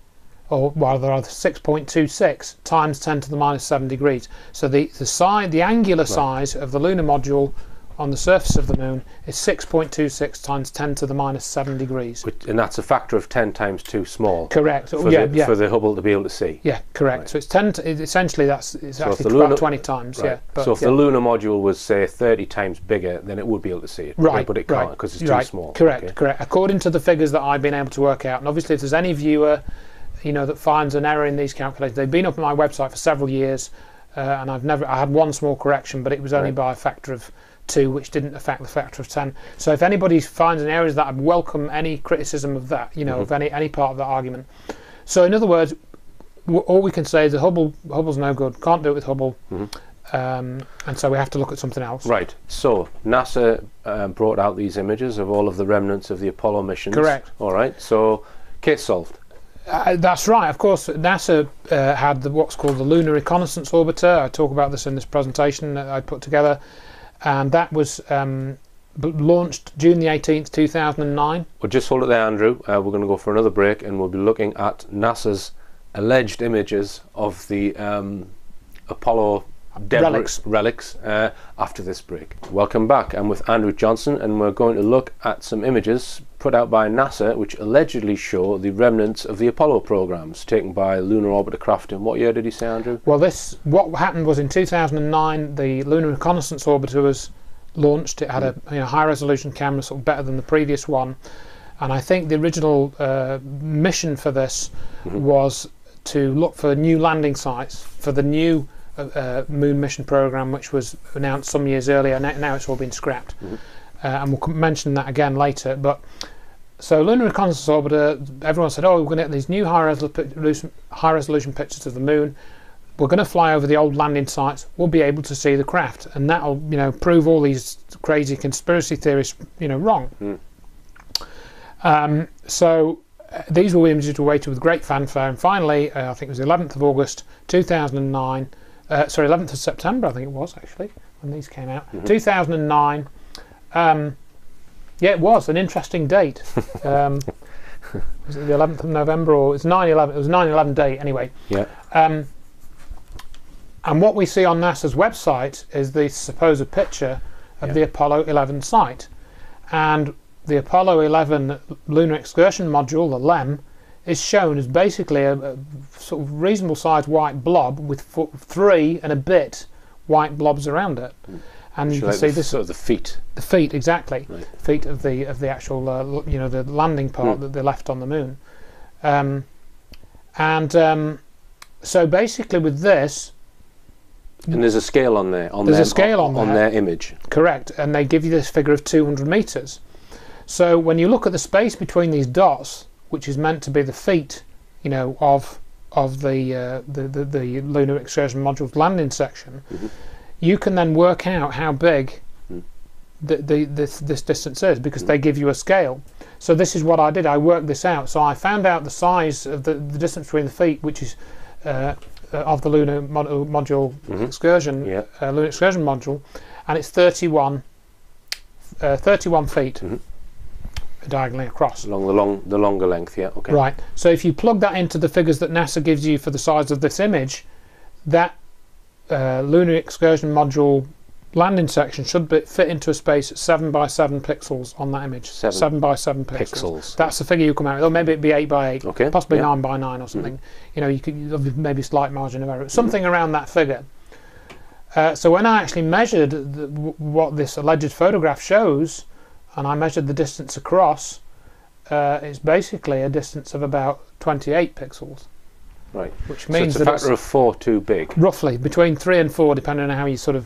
or rather 6.26 times 10 to the minus 7 degrees. So the angular size of the lunar module on the surface of the moon is 6.26 times 10 to the minus 7 degrees. And that's a factor of 10 times too small. Correct. For the Hubble to be able to see. Yeah, correct. Right. So it's 10. Essentially, it's actually about 20 times. Right. Yeah. But, so if the lunar module was, say, 30 times bigger, then it would be able to see it. Right. But it can't because it's too small. Correct. Correct. According to the figures that I've been able to work out, and obviously, if there's any viewer, that finds an error in these calculations, they've been up on my website for several years, and I had one small correction, but it was only by a factor of 2, which didn't affect the factor of 10. So if anybody finds an error, that I'd welcome any criticism of that, of any part of that argument. So in other words, all we can say is that Hubble's no good, can't do it with Hubble, and so we have to look at something else. Right. So NASA brought out these images of all of the remnants of the Apollo missions. Correct. All right. So case solved. That's right. Of course, NASA had what's called the Lunar Reconnaissance Orbiter. I talk about this in this presentation that I put together. And that was launched June the 18th, 2009. Well, just hold it there, Andrew. We're going to go for another break, and we'll be looking at NASA's alleged images of the Apollo relics after this break. Welcome back. I'm with Andrew Johnson, and we're going to look at some images put out by NASA which allegedly show the remnants of the Apollo programs taken by Lunar Orbiter craft. In what year did you say, Andrew? Well, what happened was in 2009 the Lunar Reconnaissance Orbiter was launched. It had a high resolution camera, sort of better than the previous one, and I think the original mission for this was to look for new landing sites for the new moon mission program, which was announced some years earlier. Now it's all been scrapped, and we'll mention that again later. But so Lunar Reconnaissance Orbiter, everyone said, oh, we're going to get these new high resolution pictures of the moon. We're going to fly over the old landing sites. We'll be able to see the craft, and that'll prove all these crazy conspiracy theories wrong. So these were images we waited with great fanfare, and finally, I think it was the 11th of August 2009. Sorry, 11th of September, I think it was actually when these came out. 2009. Yeah, it was an interesting date. Was it the 11th of November, or it's 9/11? It was 9/11 date anyway. Yeah. And what we see on NASA's website is the supposed picture of the Apollo 11 site, and the Apollo 11 Lunar Excursion Module, the LEM, is shown as basically a sort of reasonable sized white blob with 3 and a bit white blobs around it. And you can see this sort of the feet. The feet, exactly. Right. Feet of the actual the landing part that they left on the moon. So basically with this, and there's a scale on there. There's a scale on their image. Correct, and they give you this figure of 200 meters. So when you look at the space between these dots, which is meant to be the feet, of the Lunar Excursion Module's landing section, you can then work out how big this distance is, because they give you a scale. So this is what I did. I worked this out. So I found out the size of the distance between the feet, which is of the Lunar Module Excursion, Lunar Excursion Module, and it's 31 feet diagonally across. Along the longer length, yeah. Okay. Right. So if you plug that into the figures that NASA gives you for the size of this image, that lunar excursion module landing section should fit into a space at 7 by 7 pixels on that image. 7 by 7 pixels. That's the figure you come out with. Or maybe it'd be 8 by 8, okay, possibly 9 by 9 or something. You know, you could maybe slight margin of error, something around that figure. So when I actually measured what this alleged photograph shows, and I measured the distance across, it's basically a distance of about 28 pixels. Right. Which means so it's a factor of 4 too big. Roughly between 3 and 4, depending on how you sort of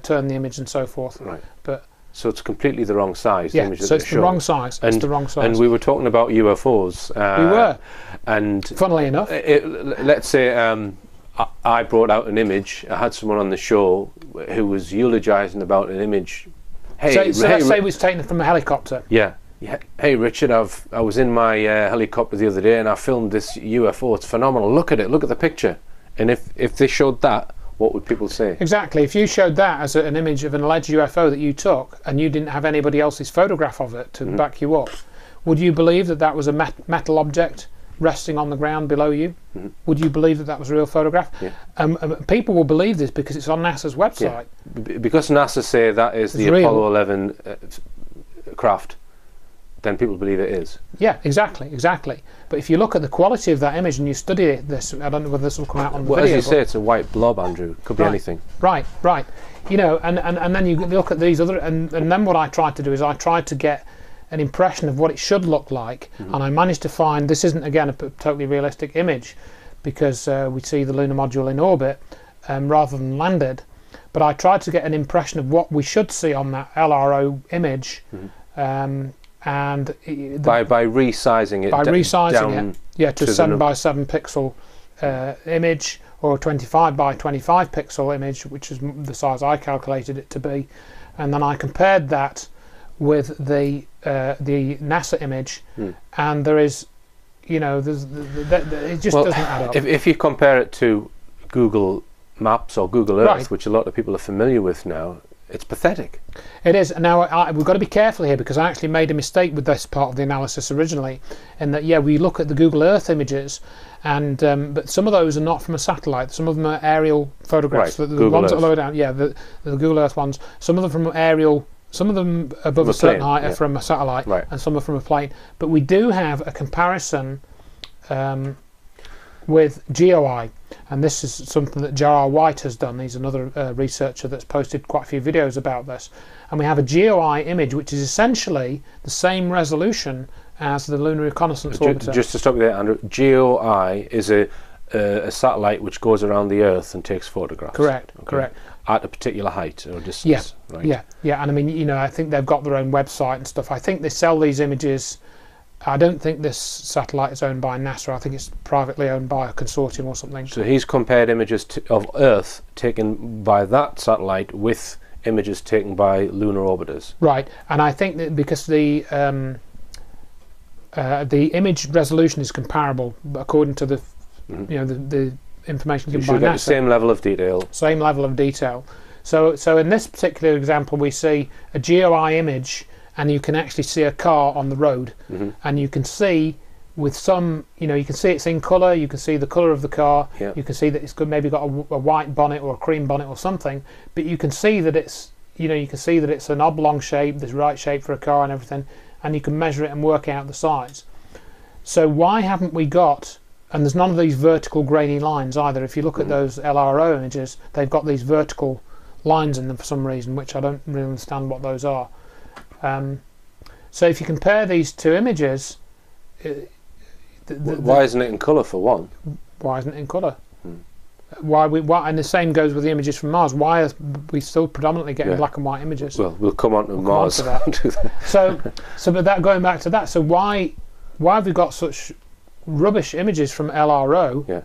turn the image and so forth. Right. But so it's completely the wrong size. Yeah. The image So it's the wrong size. And, it's the wrong size. And we were talking about UFOs. We were. And funnily enough, let's say I brought out an image. I had someone on the show who was eulogising about an image. Hey, let's say it was taken from a helicopter. Yeah. Hey Richard, I was in my helicopter the other day and I filmed this UFO. It's phenomenal. Look at it. Look at the picture. And if they showed that, what would people say? Exactly. If you showed that as an image of an alleged UFO that you took and you didn't have anybody else's photograph of it to back you up, would you believe that that was a metal object resting on the ground below you? Would you believe that that was a real photograph? Yeah. People will believe this because it's on NASA's website. Yeah. Because NASA say that is the Apollo 11 craft, then people believe it is. Yeah, exactly. But if you look at the quality of that image and you study this, I don't know whether this will come out on the video. As you say, it's a white blob, Andrew. Could be anything. Right. You know, and then you look at these other, and then what I tried to do is I tried to get an impression of what it should look like, and I managed to find, this isn't again a totally realistic image, because we see the lunar module in orbit rather than landed, but I tried to get an impression of what we should see on that LRO image. And by resizing it, to 7 by 7 pixel image, or a 25 by 25 pixel image, which is the size I calculated it to be, and then I compared that with the NASA image, and there is, you know, it just doesn't add up. If you compare it to Google Maps or Google Earth, which a lot of people are familiar with now, it's pathetic. It is. Now we've got to be careful here, because I actually made a mistake with this part of the analysis originally, in that we look at the Google Earth images, and but some of those are not from a satellite. Some of them are aerial photographs. Right. The ones that are lower down, the Google Earth ones. Some of them from aerial. Some of them above a certain height are from a satellite, and some are from a plane. But we do have a comparison with GeoEye, and this is something that J.R. White has done. He's another researcher that's posted quite a few videos about this. And we have a GeoEye image which is essentially the same resolution as the Lunar Reconnaissance orbiter. Just to stop you there, Andrew, GeoEye is a satellite which goes around the Earth and takes photographs. Correct. At a particular height or distance. Yeah. And I mean, you know, I think they've got their own website and stuff. I think they sell these images. I don't think this satellite is owned by NASA. I think it's privately owned by a consortium or something. So he's compared images of Earth taken by that satellite with images taken by lunar orbiters. Right, and I think that because the image resolution is comparable, according to the you know the information given by NASA. You should get the same level of detail. Same level of detail. So in this particular example, we see a GeoEye image, and you can actually see a car on the road, and you can see with some, you know, you can see it's in colour. You can see the colour of the car. You can see that it's maybe got a white bonnet or a cream bonnet or something. But you can see that it's, you know, you can see that it's an oblong shape, the right shape for a car and everything, and you can measure it and work out the size. So why haven't we got? And there's none of these vertical grainy lines either. If you look at those LRO images, they've got these vertical lines in them for some reason, which I don't really understand what those are. So if you compare these two images, why isn't it in colour for one? Why isn't it in colour? Why and the same goes with the images from Mars. Why are we still predominantly getting black and white images? Well, we'll come on to Mars. Come on to that. so but that, going back to that, so why have we got such rubbish images from LRO?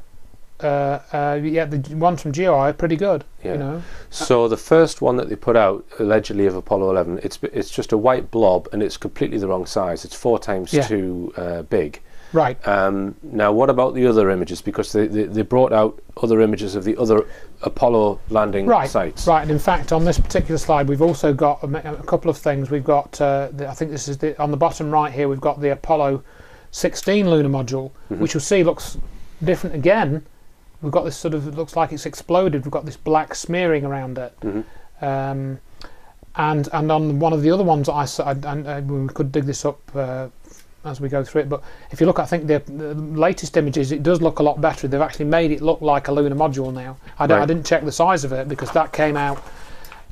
The ones from GeoEye are pretty good. You know. So the first one that they put out, allegedly of Apollo 11, it's just a white blob, and it's completely the wrong size. It's 4 times too big. Right. Now, what about the other images? Because they brought out other images of the other Apollo landing sites. Right, and in fact, on this particular slide, we've also got a couple of things. We've got, I think this is on the bottom right here, we've got the Apollo 16 lunar module, which you'll see looks different again. We've got this sort of, it looks like it's exploded. We've got this black smearing around it. And on one of the other ones, we could dig this up as we go through it, but if you look, I think the latest images, it does look a lot better. They've actually made it look like a lunar module now. I didn't check the size of it because that came out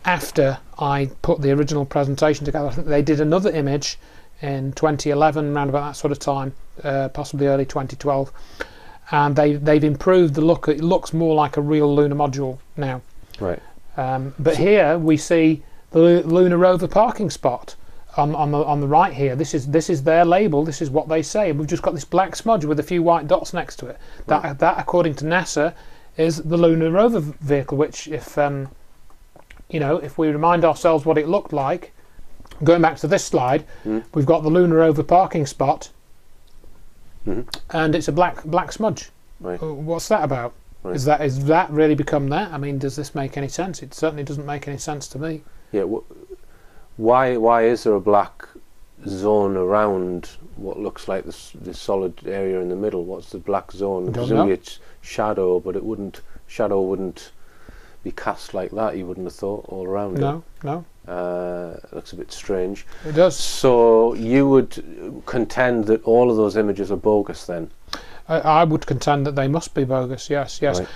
after I put the original presentation together. I think they did another image in 2011, around about that sort of time, possibly early 2012, and they've improved the look. It looks more like a real lunar module now. Right. But here we see the Lunar Rover parking spot on the right here. This is their label. This is what they say. We've just got this black smudge with a few white dots next to it. That according to NASA, is the Lunar Rover vehicle. Which, if if we remind ourselves what it looked like, going back to this slide, we've got the Lunar Rover parking spot, and it's a black smudge. Right. What's that about? Right. Is that really become that? I mean, does this make any sense? It certainly doesn't make any sense to me. Yeah. Why is there a black zone around what looks like this solid area in the middle? What's the black zone? Presumably it's shadow, but shadow wouldn't be cast like that. You wouldn't have thought all around it. No. It looks a bit strange. It does. So you would contend that all of those images are bogus then? I would contend that they must be bogus. Yes. Right.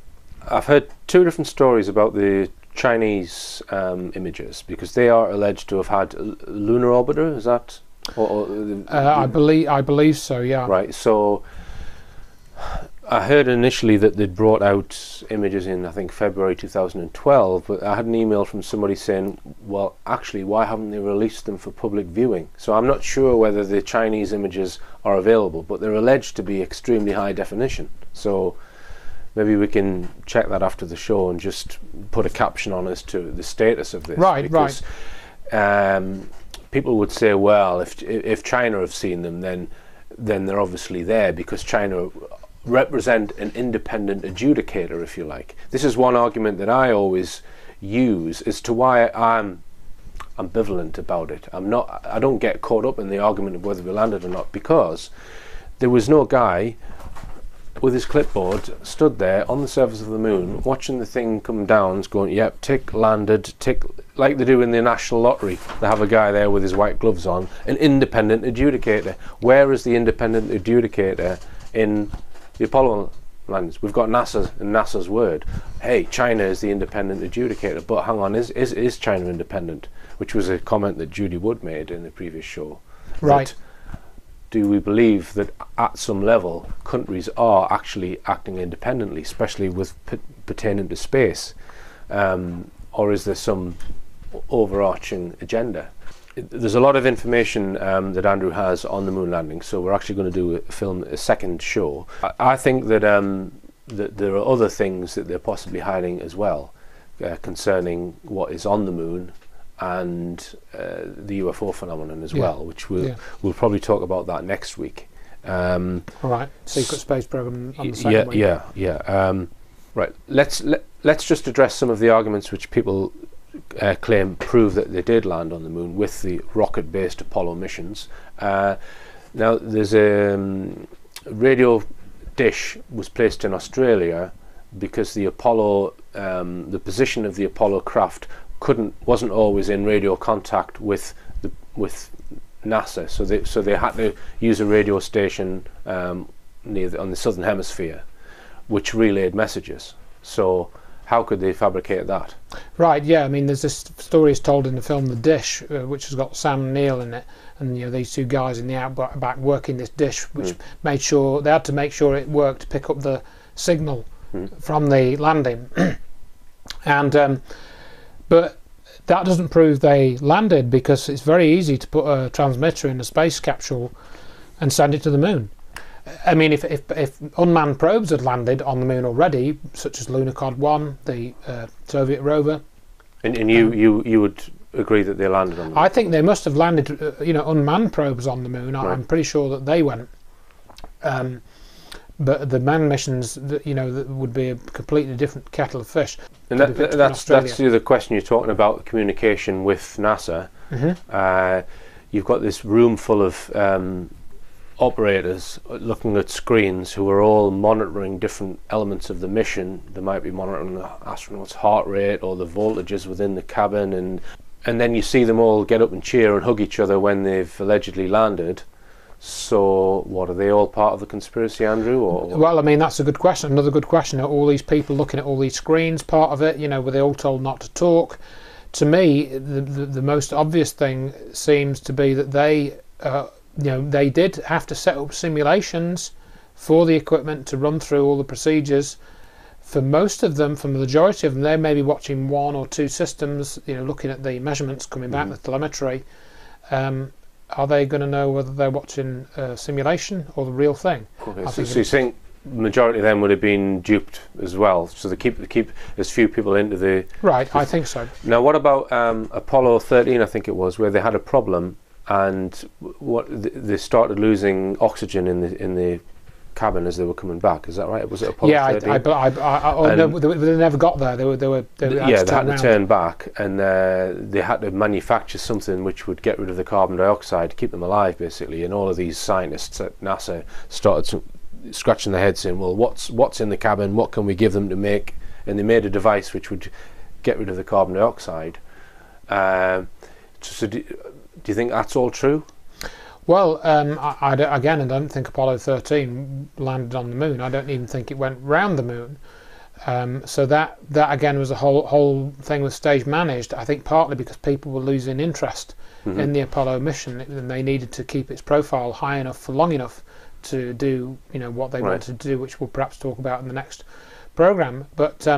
I've heard two different stories about the Chinese images, because they are alleged to have had lunar orbiter. Is that? I believe so. Yeah. Right. So I heard initially that they'd brought out images in, I think, February 2012, but I had an email from somebody saying, well, actually, why haven't they released them for public viewing? So I'm not sure whether the Chinese images are available, but they're alleged to be extremely high definition. So maybe we can check that after the show and just put a caption on as to the status of this. Right, because, people would say, well, if China have seen them, then they're obviously there, because China represent an independent adjudicator, if you like. This is one argument that I always use as to why I'm ambivalent about it. I don't get caught up in the argument of whether we landed or not, because there was no guy with his clipboard stood there on the surface of the moon watching the thing come down, going, yep, tick, landed, tick, like they do in the National Lottery. They have a guy there with his white gloves on, an independent adjudicator. Where is the independent adjudicator in the Apollo landings? We've got NASA and NASA's word. Hey, China is the independent adjudicator. But hang on, is China independent? Which was a comment that Judy Wood made in the previous show. Right. Do we believe that at some level countries are actually acting independently, especially with pertaining to space, or is there some overarching agenda? There's a lot of information that Andrew has on the moon landing, so we're actually going to film a second show. I think that that there are other things that they're possibly hiding as well, concerning what is on the moon and the UFO phenomenon as well, which we'll probably talk about that next week. All right, secret space program on the second week. Right, let's just address some of the arguments which people claim prove that they did land on the moon with the rocket-based Apollo missions. Now, there's a radio dish was placed in Australia because the Apollo, the position of the Apollo craft wasn't always in radio contact with NASA, so they had to use a radio station on the southern hemisphere, which relayed messages. So how could they fabricate that? Right, yeah, I mean, there's this story is told in the film The Dish, which has got Sam Neill in it, and these two guys in the outback working this dish, which made sure they had to make sure it worked to pick up the signal from the landing, and but that doesn't prove they landed, because it's very easy to put a transmitter in a space capsule and send it to the moon. I mean, if unmanned probes had landed on the moon already, such as Lunar Cod 1, the Soviet rover, and you would agree that they landed on the moon? I think they must have landed, unmanned probes on the moon. Right. I'm pretty sure that they went. But the manned missions, that would be a completely different kettle of fish. And that's the other question you're talking about, communication with NASA. You've got this room full of operators looking at screens who are all monitoring different elements of the mission. They might be monitoring the astronaut's heart rate or the voltages within the cabin, and then you see them all get up and cheer and hug each other when they've allegedly landed. So, what, are they all part of the conspiracy, Andrew? Or? Well, I mean, that's a good question. Another good question. Are all these people looking at all these screens part of it? Were they all told not to talk? To me, the most obvious thing seems to be that they, they did have to set up simulations for the equipment to run through all the procedures. For most of them, for the majority of them, they may be watching one or two systems, looking at the measurements coming back, the telemetry. Are they going to know whether they're watching a simulation or the real thing? Okay, so you think the majority of them would have been duped as well? So they keep as few people into the... Right, I think so. Now, what about Apollo 13, I think it was, where they had a problem and they started losing oxygen in the cabin as they were coming back? Is that right? Was it Apollo 13? Yeah, no, they never got there. They had to turn back, and they had to manufacture something which would get rid of the carbon dioxide to keep them alive, basically. And all of these scientists at NASA started scratching their heads saying, well, what's in the cabin? What can we give them to make? And they made a device which would get rid of the carbon dioxide. So do you think that's all true? Well, I don't think Apollo 13 landed on the moon. I don't even think it went round the moon. So that again was a whole thing was stage managed. I think partly because people were losing interest in the Apollo mission, and they needed to keep its profile high enough for long enough to do what they wanted to do, which we'll perhaps talk about in the next program. But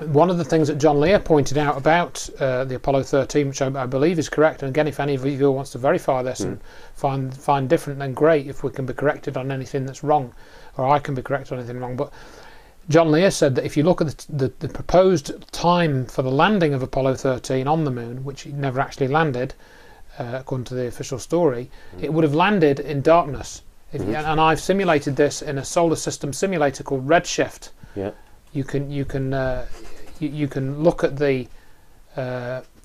one of the things that John Lear pointed out about the Apollo 13, which I believe is correct, and again, if any of you wants to verify this and find different, then great. If we can be corrected on anything that's wrong, or I can be corrected on anything wrong. But John Lear said that if you look at the proposed time for the landing of Apollo 13 on the moon, which it never actually landed, according to the official story, it would have landed in darkness. And I've simulated this in a solar system simulator called Redshift. Yeah. You can look at the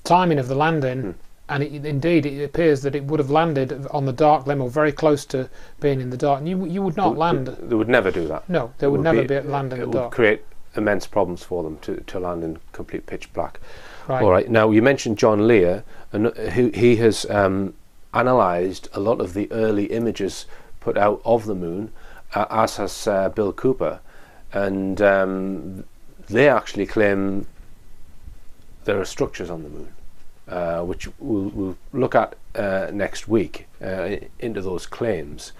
timing of the landing, and indeed it appears that it would have landed on the dark limb or very close to being in the dark. And you would not land. They would never do that. No, they would never be landing in the dark. It would create immense problems for them to land in complete pitch black. Right. All right. Now you mentioned John Lear, and he has analysed a lot of the early images put out of the moon, as has Bill Cooper. And they actually claim there are structures on the moon, which we'll look at next week into those claims.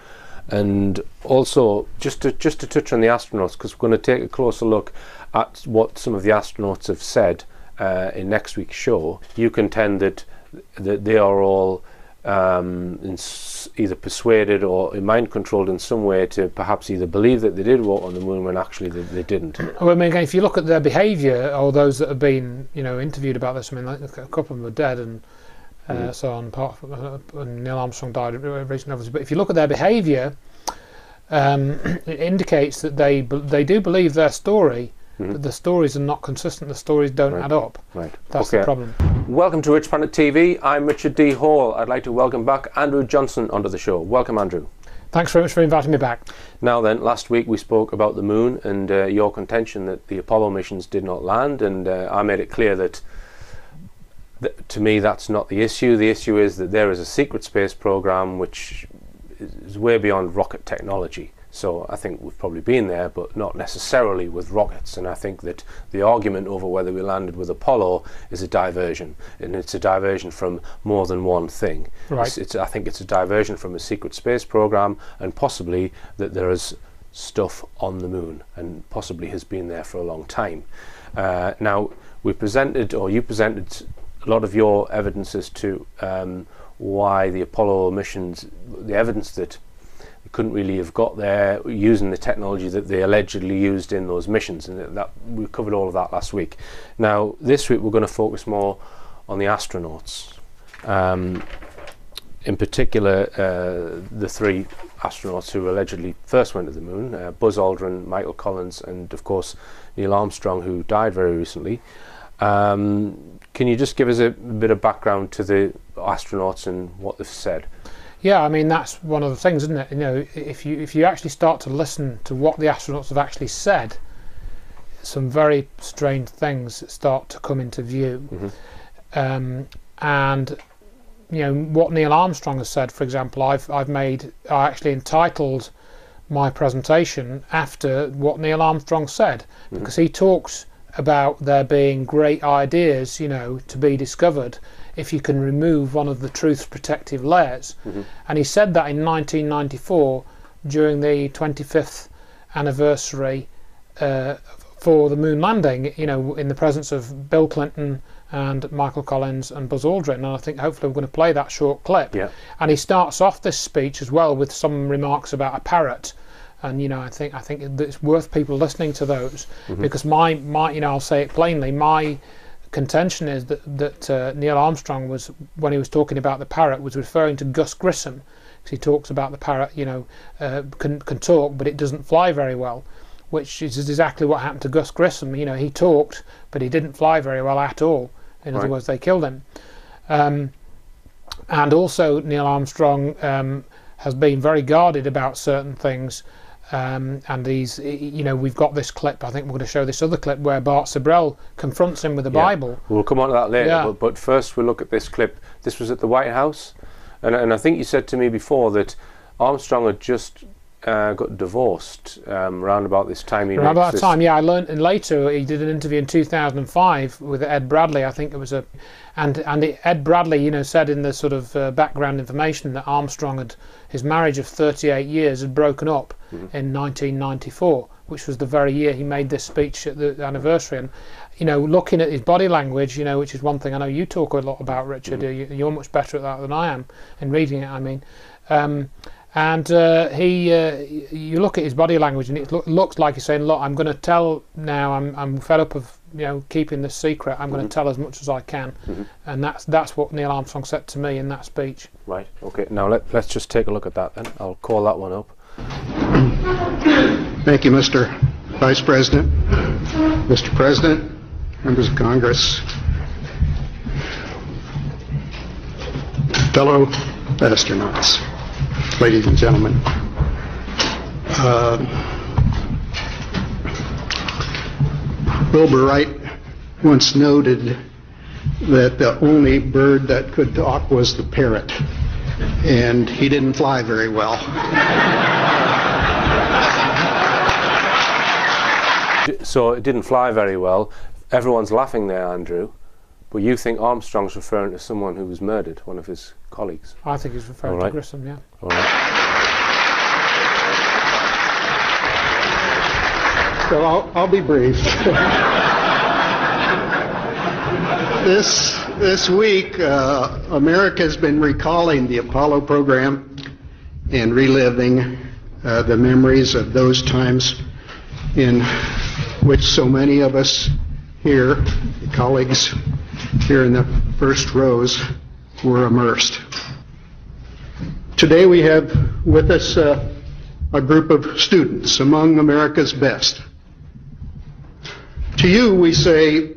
And also, just to touch on the astronauts, because we're going to take a closer look at what some of the astronauts have said in next week's show. You contend that they are all either persuaded or mind controlled in some way to perhaps either believe that they did walk on the moon when actually they didn't. Well, I mean, again, if you look at their behaviour, or those that have been interviewed about this, I mean, like, a couple of them are dead and so on. Neil Armstrong died recently, obviously. But if you look at their behaviour, it indicates that they do believe their story. But the stories are not consistent. The stories don't add up. Right. That's the problem. Welcome to Rich Planet TV. I'm Richard D. Hall. I'd like to welcome back Andrew Johnson onto the show. Welcome, Andrew. Thanks very much for inviting me back. Now then, last week we spoke about the moon and your contention that the Apollo missions did not land, and I made it clear that to me that's not the issue. The issue is that there is a secret space program which is way beyond rocket technology. So I think we've probably been there, but not necessarily with rockets. And I think that the argument over whether we landed with Apollo is a diversion, and it's a diversion from more than one thing. Right. I think it's a diversion from a secret space program, and possibly that there is stuff on the moon, and possibly has been there for a long time. Now you presented a lot of your evidence as to why the Apollo missions, the evidence that couldn't really have got there using the technology that they allegedly used in those missions, and that we covered all of that last week. Now this week we're going to focus more on the astronauts. in particular the three astronauts who allegedly first went to the moon, Buzz Aldrin, Michael Collins, and of course Neil Armstrong, who died very recently. Can you just give us a bit of background to the astronauts and what they've said? Yeah, I mean, that's one of the things, isn't it? You know, if you actually start to listen to what the astronauts have actually said, some very strange things start to come into view. Mm-hmm. And you know, what Neil Armstrong has said, for example, I actually entitled my presentation after what Neil Armstrong said, mm-hmm. because he talks about there being great ideas, you know, to be discovered if you can remove one of the truth's protective layers. Mm-hmm. And he said that in 1994 during the 25th anniversary for the moon landing, you know, in the presence of Bill Clinton and Michael Collins and Buzz Aldrin, and I think hopefully we're going to play that short clip. Yeah. And he starts off this speech as well with some remarks about a parrot, and you know, I think it's worth people listening to those, mm-hmm. because my you know, I'll say it plainly, my contention is that Neil Armstrong was, when he was talking about the parrot, was referring to Gus Grissom, because he talks about the parrot, you know, can talk but it doesn't fly very well, which is exactly what happened to Gus Grissom. You know, he talked but he didn't fly very well at all. In other words, they killed him. And also Neil Armstrong has been very guarded about certain things, and he's, you know, we've got this clip, I think we're going to show this other clip where Bart Sabrel confronts him with the Bible. We'll come on to that later, but first we'll look at this clip. This was at the White House, and I think you said to me before that Armstrong had just got divorced around about this time. Around about that time, yeah. I learned, and later he did an interview in 2005 with Ed Bradley. I think it was Ed Bradley, you know, said in the sort of background information that Armstrong his marriage of 38 years had broken up in 1994, which was the very year he made this speech at the anniversary. And you know, looking at his body language, you know, which is one thing I know you talk a lot about, Richard. You're much better at that than I am in reading it. I mean. And you look at his body language, and it looks like he's saying, "Look, I'm going to tell now. I'm fed up of, you know, keeping this secret. I'm going to tell as much as I can." Mm-hmm. And that's what Neil Armstrong said to me in that speech. Right. Okay. Now let's just take a look at that then. I'll call that one up. Thank you, Mr. Vice President, Mr. President, members of Congress, fellow astronauts. Ladies and gentlemen, Wilbur Wright once noted that the only bird that could talk was the parrot, and he didn't fly very well. So it didn't fly very well. Everyone's laughing there, Andrew. But you think Armstrong's referring to someone who was murdered, one of his colleagues? I think he's referring to Grissom, yeah. All right. So I'll be brief. This week, America has been recalling the Apollo program and reliving the memories of those times in which so many of us here, the colleagues here in the first rows, were immersed. Today we have with us a group of students among America's best. To you we say,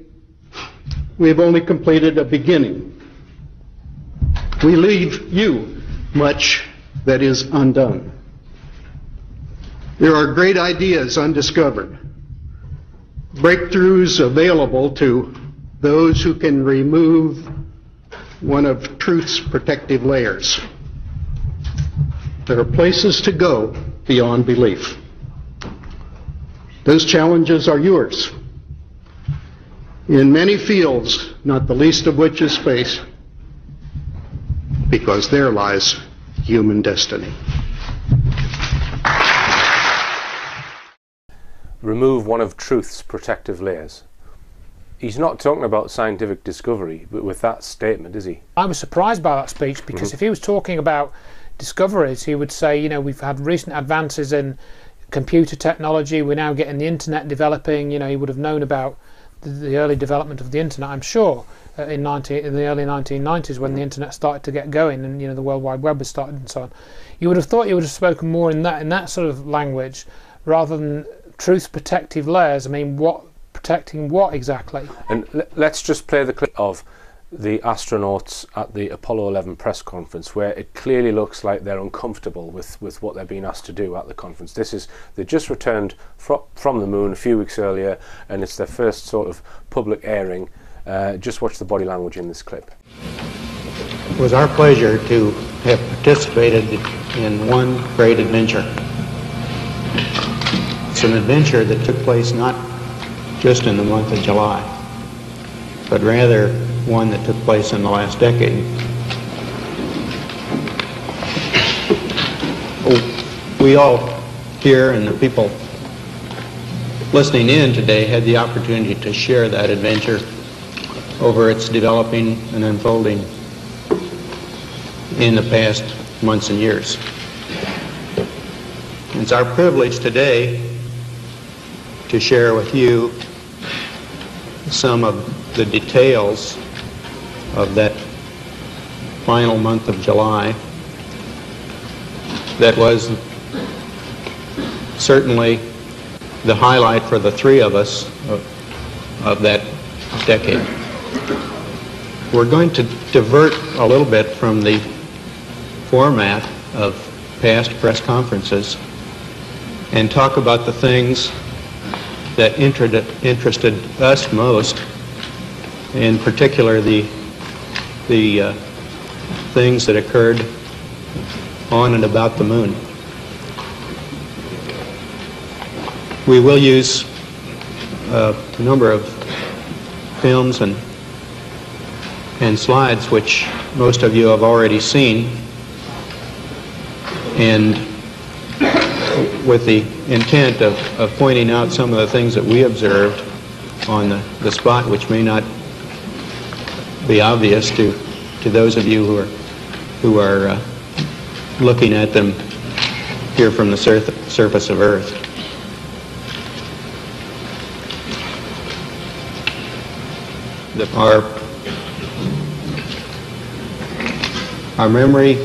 we have only completed a beginning. We leave you much that is undone. There are great ideas undiscovered, breakthroughs available to those who can remove one of truth's protective layers. There are places to go beyond belief. Those challenges are yours. In many fields, not the least of which is space, because there lies human destiny. Remove one of truth's protective layers. He's not talking about scientific discovery with that statement, is he? I was surprised by that speech, because if he was talking about discoveries, he would say, you know, we've had recent advances in computer technology, we're now getting the internet developing, you know, he would have known about the early development of the internet. I'm sure in the early 1990s, when the internet started to get going, and the World Wide Web was started and so on, you would have thought you would have spoken more in that sort of language rather than truth's protective layers. I mean, what protecting what exactly? And let's just play the clip of the astronauts at the Apollo 11 press conference, where it clearly looks like they're uncomfortable with what they're being asked to do at the conference. They just returned from the moon a few weeks earlier, and it's their first sort of public airing. Just watch the body language in this clip. It was our pleasure to have participated in one great adventure. It's an adventure that took place not just in the month of July, but rather one that took place in the last decade. We all here and the people listening in today had the opportunity to share that adventure over its developing and unfolding in the past months and years. It's our privilege today to share with you some of the details of that final month of July that was certainly the highlight for the three of us of that decade. We're going to divert a little bit from the format of past press conferences and talk about the things that interested us most, in particular the things that occurred on and about the moon. We will use a number of films and slides which most of you have already seen, and with the intent of pointing out some of the things that we observed on the spot, which may not be obvious to those of you who are looking at them here from the surface of Earth. Our memory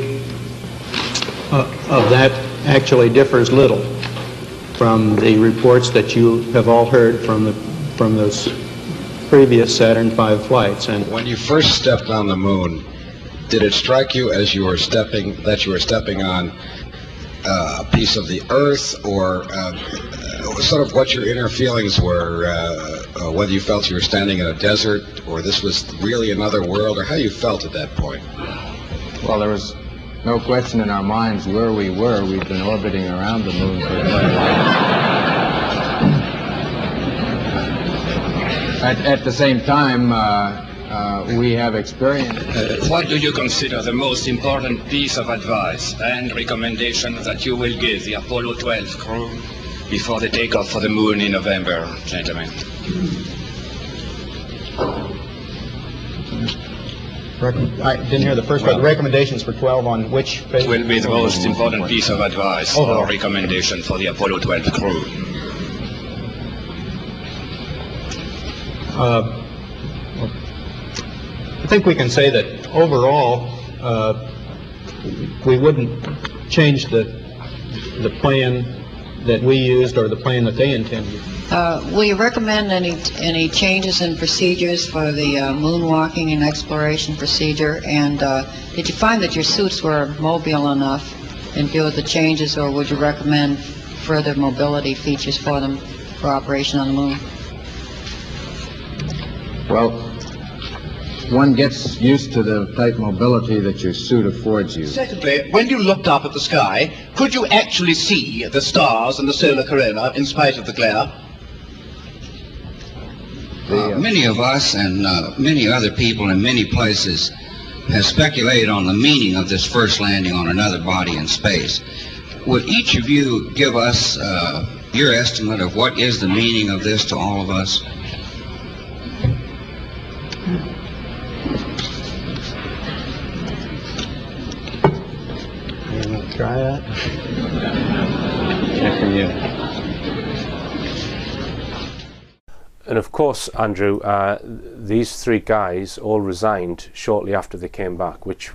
of that actually differs little from the reports that you have all heard from those previous Saturn V flights. And when you first stepped on the moon, did it strike you as you were stepping on a piece of the Earth, or sort of what your inner feelings were, whether you felt you were standing in a desert, or this was really another world, or how you felt at that point? Well, there was no question in our minds where we were. We'd been orbiting around the moon for quite a while. At the same time, we have experience. What do you consider the most important piece of advice and recommendation that you will give the Apollo 12 crew before the takeoff for the moon in November, gentlemen? I didn't hear the first part. The recommendations for 12 on which phase? Will be the most important piece of advice or recommendation for the Apollo 12 crew. I think we can say that overall we wouldn't change the plan that we used or the plan that they intended. Will you recommend any changes in procedures for the moonwalking and exploration procedure? And did you find that your suits were mobile enough in view of the changes, or would you recommend further mobility features for them for operation on the moon? Well, one gets used to the type mobility that your suit affords you. Secondly, when you looked up at the sky, could you actually see the stars and the solar corona in spite of the glare? Many of us and many other people in many places have speculated on the meaning of this first landing on another body in space. Would each of you give us your estimate of what is the meaning of this to all of us? You want to try that? After you. And of course, Andrew, these three guys all resigned shortly after they came back, which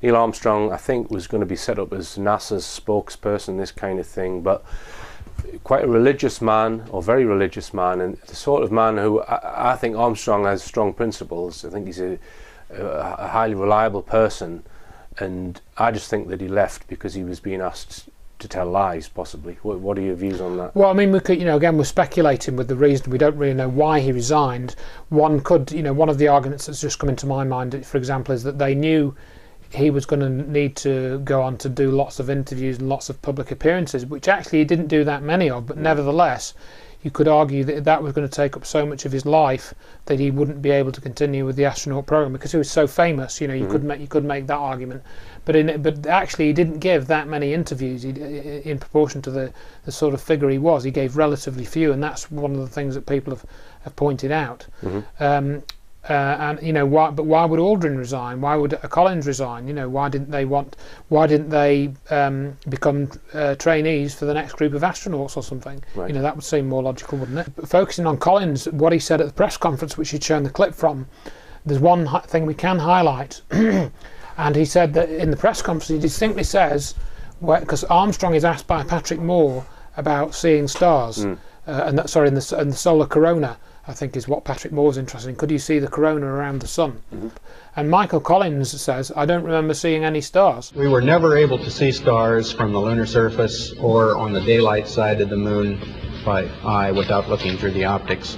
Neil Armstrong, I think, was going to be set up as NASA's spokesperson, this kind of thing, but quite a religious man, or very religious man, and the sort of man who I think Armstrong has strong principles. I think he's a highly reliable person, and I just think that he left because he was being asked to tell lies, possibly. What are your views on that? Well, I mean, we could, again, we're speculating with the reason. We don't really know why he resigned. One could, one of the arguments that's just come into my mind, for example, is that they knew he was going to need to go on to do lots of interviews and lots of public appearances, which actually he didn't do that many of, but nevertheless, you could argue that that was going to take up so much of his life that he wouldn't be able to continue with the astronaut program because he was so famous. You could make that argument, but actually he didn't give that many interviews. In proportion to the sort of figure he was, he gave relatively few, and that's one of the things that people have pointed out. And why? But why would Aldrin resign? Why would Collins resign? Why didn't they become trainees for the next group of astronauts or something? Right. That would seem more logical, wouldn't it? But focusing on Collins, what he said at the press conference, which he'd shown the clip from, there's one thing we can highlight, and he said that in the press conference he distinctly says, because Armstrong is asked by Patrick Moore about seeing stars, in the solar corona, I think is what Patrick Moore's interested in. Could you see the corona around the sun? And Michael Collins says, I don't remember seeing any stars. We were never able to see stars from the lunar surface or on the daylight side of the moon by eye without looking through the optics.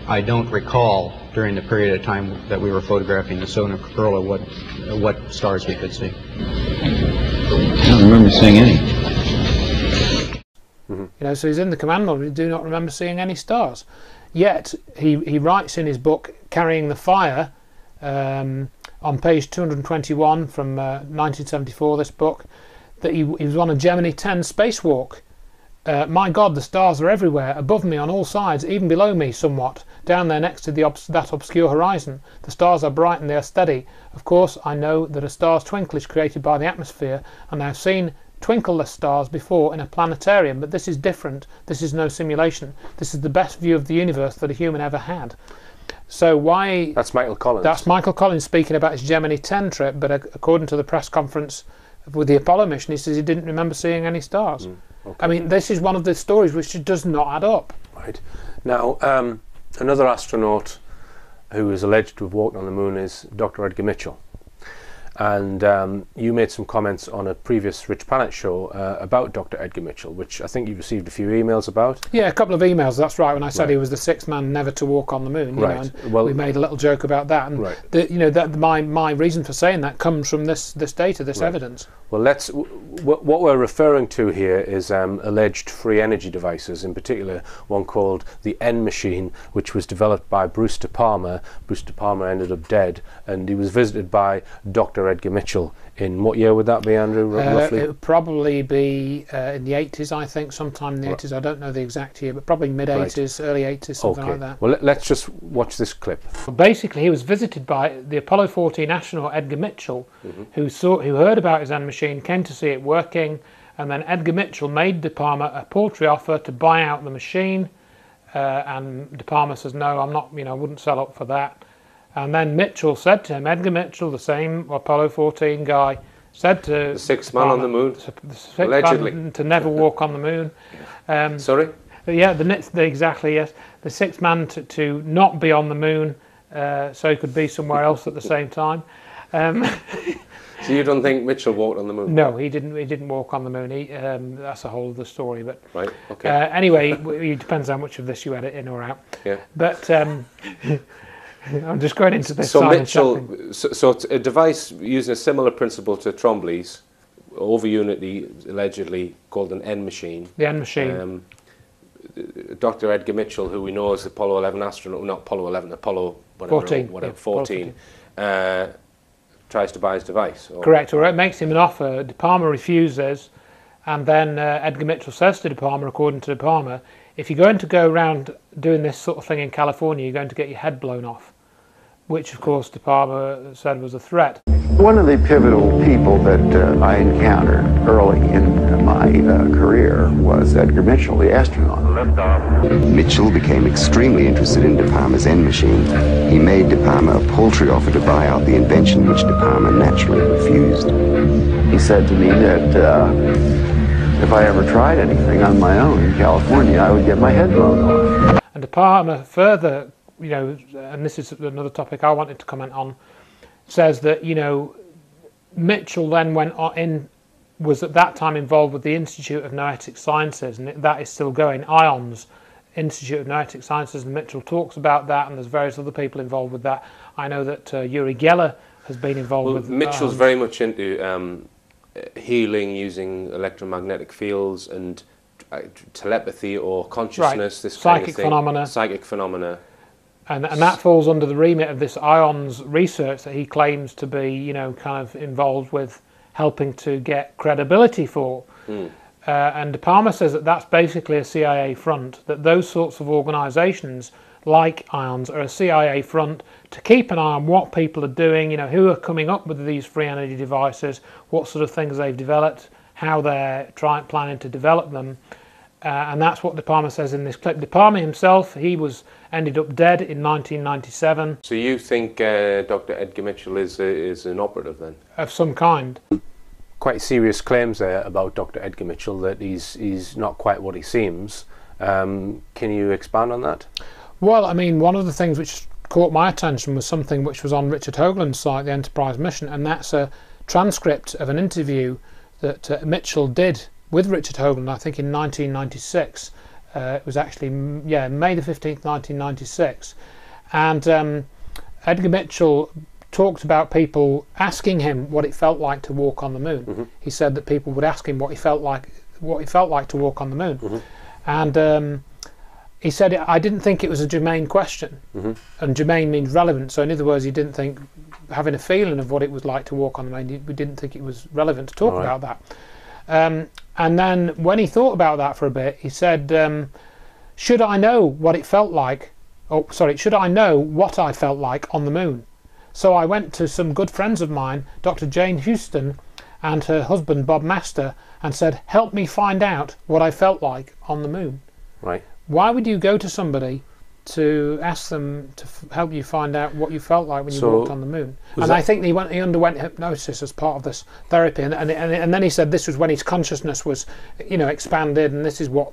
I don't recall during the period of time that we were photographing the solar corona what stars we could see. I don't remember seeing any. So he's in the command module, we do not remember seeing any stars. Yet he writes in his book Carrying the Fire, on page 221 from 1974, this book, that he was on a Gemini 10 spacewalk. My God, the stars are everywhere, above me on all sides, even below me somewhat, down there next to that obscure horizon. The stars are bright and they are steady. Of course, I know that a star's twinkle is created by the atmosphere, and I have seen twinkleless stars before in a planetarium, but this is different. This is no simulation. This is the best view of the universe that a human ever had. So why... That's Michael Collins. That's Michael Collins speaking about his Gemini 10 trip, but according to the press conference with the Apollo mission, he says he didn't remember seeing any stars. Okay. I mean, this is one of the stories which does not add up. Right. Now, another astronaut who is alleged to have walked on the moon is Dr. Edgar Mitchell. And you made some comments on a previous Rich Planet show about Dr. Edgar Mitchell, which I think you received a few emails about. Yeah, a couple of emails, that's right, when I said he was the sixth man never to walk on the moon. And we made a little joke about that. And my reason for saying that comes from this data, this evidence. Well, what we're referring to here is alleged free energy devices, in particular one called the N machine, which was developed by Bruce De Palma. Bruce De Palma ended up dead, and he was visited by Dr. Edgar Mitchell. In what year would that be, Andrew, roughly? It would probably be in the 80s, I think, sometime in the 80s. I don't know the exact year, but probably mid-80s, early 80s, something like that. Well, let's just watch this clip. Basically, he was visited by the Apollo 14 astronaut Edgar Mitchell, who heard about his N machine, came to see it working, and then Edgar Mitchell made De Palma a paltry offer to buy out the machine, and De Palma says, no, I'm not, I wouldn't sell up for that. And then Mitchell said to him, Edgar Mitchell, the same Apollo 14 guy, said to the sixth man on the moon, allegedly, to never walk on the moon. Sorry? Yeah, exactly, yes. The sixth man to not be on the moon, so he could be somewhere else at the same time. So you don't think Mitchell walked on the moon? No, he didn't. He didn't walk on the moon. That's a whole other story. But right, okay. Anyway, it depends how much of this you edit in or out. Yeah. But I'm just going into this. So Mitchell, so it's a device using a similar principle to Trombley's, over Unity, allegedly called an N machine. The N machine. Dr. Edgar Mitchell, who we know as the Apollo 11 astronaut, not Apollo 11, Apollo 14. Tries to buy his device. Correct, or it makes him an offer. De Palma refuses, and then Edgar Mitchell says to De Palma, according to De Palma, if you're going to go around doing this sort of thing in California, you're going to get your head blown off, which of course De Palma said was a threat. One of the pivotal people that I encountered early in my career was Edgar Mitchell, the astronaut. Mitchell became extremely interested in De Palma's end machine. He made De Palma a paltry offer to buy out the invention, which De Palma naturally refused. He said to me that if I ever tried anything on my own in California, I would get my head blown off. And De Palma further, you know, and this is another topic I wanted to comment on, says that, you know, Mitchell then went on was at that time involved with the Institute of Noetic Sciences, and that is still going, IONS, Institute of Noetic Sciences, and Mitchell talks about that, and there's various other people involved with that. I know that Uri Geller has been involved with Mitchell's very much into healing using electromagnetic fields and telepathy or consciousness, right. this psychic kind of thing. Phenomena. Psychic phenomena. And that falls under the remit of this IONS research that he claims to be, you know, kind of involved with helping to get credibility for. And De Palma says that that's basically a CIA front, that those sorts of organisations like IONS are a CIA front to keep an eye on what people are doing, you know, who are coming up with these free energy devices, what sort of things they've developed, how they're planning to develop them. And that's what De Palma says in this clip. De Palma himself, he ended up dead in 1997. So you think Dr. Edgar Mitchell is an operative then? Of some kind. Quite serious claims there about Dr. Edgar Mitchell, that he's not quite what he seems. Can you expand on that? Well, I mean, one of the things which caught my attention was something which was on Richard Hoagland's site, the Enterprise mission, and that's a transcript of an interview that Mitchell did with Richard Hoagland, I think in 1996. It was actually, yeah, May the 15th, 1996. And Edgar Mitchell talked about people asking him what it felt like to walk on the moon. He said that people would ask him what it felt like to walk on the moon. And he said, I didn't think it was a germane question. And germane means relevant. So in other words, he didn't think, having a feeling of what it was like to walk on the moon, we didn't think it was relevant to talk about that. And then when he thought about that for a bit, he said, should I know what it felt like, should I know what I felt like on the moon? So I went to some good friends of mine, Dr. Jane Houston and her husband Bob Master, and said, help me find out what I felt like on the moon. Right. Why would you go to somebody to ask them to help you find out what you felt like when you walked on the moon? And I think he underwent hypnosis as part of this therapy, and then he said this was when his consciousness was, you know, expanded, and this is what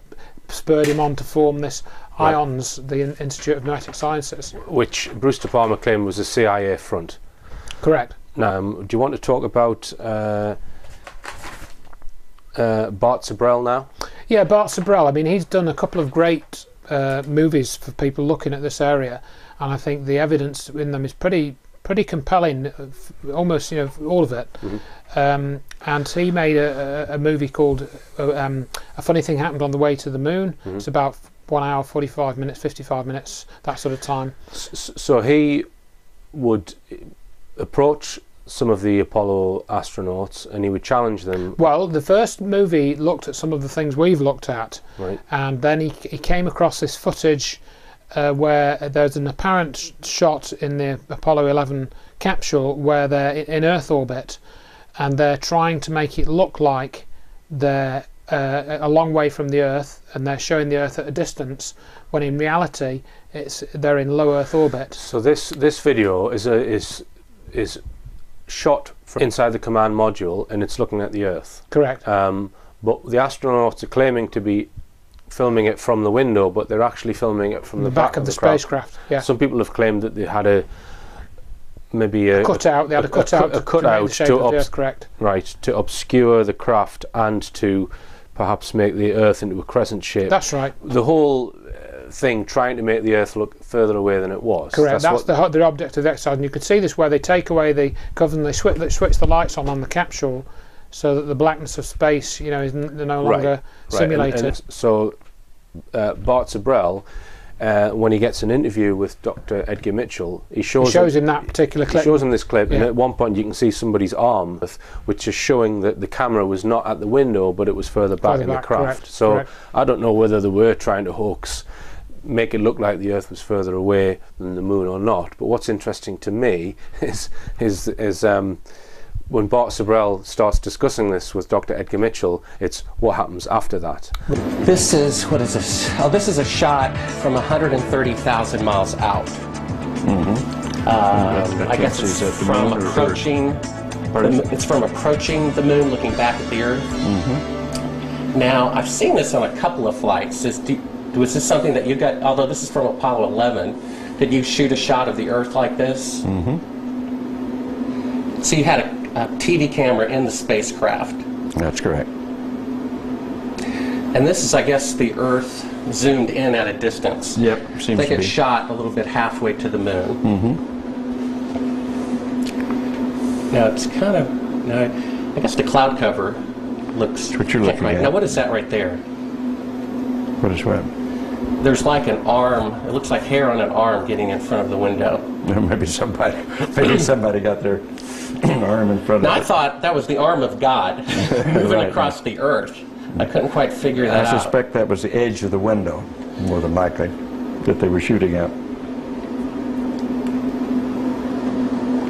spurred him on to form this IONS, the Institute of Noetic Sciences, which Bruce De Palma claimed was a CIA front. Correct. Now, do you want to talk about Bart Sabrel now? Yeah, Bart Sabrel. I mean, he's done a couple of great movies for people looking at this area, and I think the evidence in them is pretty compelling, almost, you know, all of it. And he made a movie called A Funny Thing Happened on the Way to the Moon. It's about 1 hour 45 minutes, 55 minutes, that sort of time. So he would approach some of the Apollo astronauts and he would challenge them. Well, the first movie looked at some of the things we've looked at, and then he came across this footage where there's an apparent shot in the Apollo 11 capsule where they're in Earth orbit, and they're trying to make it look like they're a long way from the Earth, and they're showing the Earth at a distance, when in reality they're in low Earth orbit. So this video is shot from inside the command module, and it's looking at the Earth. Correct. But the astronauts are claiming to be filming it from the window, but they're actually filming it from the back of the spacecraft. Yeah. Some people have claimed that they had a cutout. They had a cutout to make the shape of the Earth correct. Right, to obscure the craft and to perhaps make the Earth into a crescent shape. That's right. The whole thing trying to make the Earth look further away than it was. Correct. That's the object of the exercise, and you can see this where they take away the cover and they switch the lights on the capsule, so that the blackness of space, you know, is no longer simulated. And so Bart Sabrel, when he gets an interview with Dr. Edgar Mitchell, he shows him that particular clip. He shows him this clip, and at one point you can see somebody's arm, which is showing that the camera was not at the window, but it was further back in the craft. So I don't know whether they were trying to make it look like the Earth was further away than the Moon or not. But what's interesting to me is when Bart Sabrel starts discussing this with Dr. Edgar Mitchell, it's what happens after that. This is, what is this? Oh, this is a shot from 130,000 miles out. I guess it's from approaching. It's from approaching the moon, looking back at the Earth. Now, I've seen this on a couple of flights. Was this something that you got? Although this is from Apollo 11, did you shoot a shot of the Earth like this? So you had a TV camera in the spacecraft. That's correct. And this is, I guess, the Earth zoomed in at a distance. Yep, seems to be. They get shot a little bit halfway to the moon. Now it's kind of, I guess the cloud cover looks. That's what you're looking right. at. Now what is that right there? What is what? There's like an arm. It looks like hair on an arm getting in front of the window. Maybe somebody got their arm in front of it. Now I thought that was the arm of God moving across the Earth. I couldn't quite figure that out. I suspect that was the edge of the window, more than likely, that they were shooting at.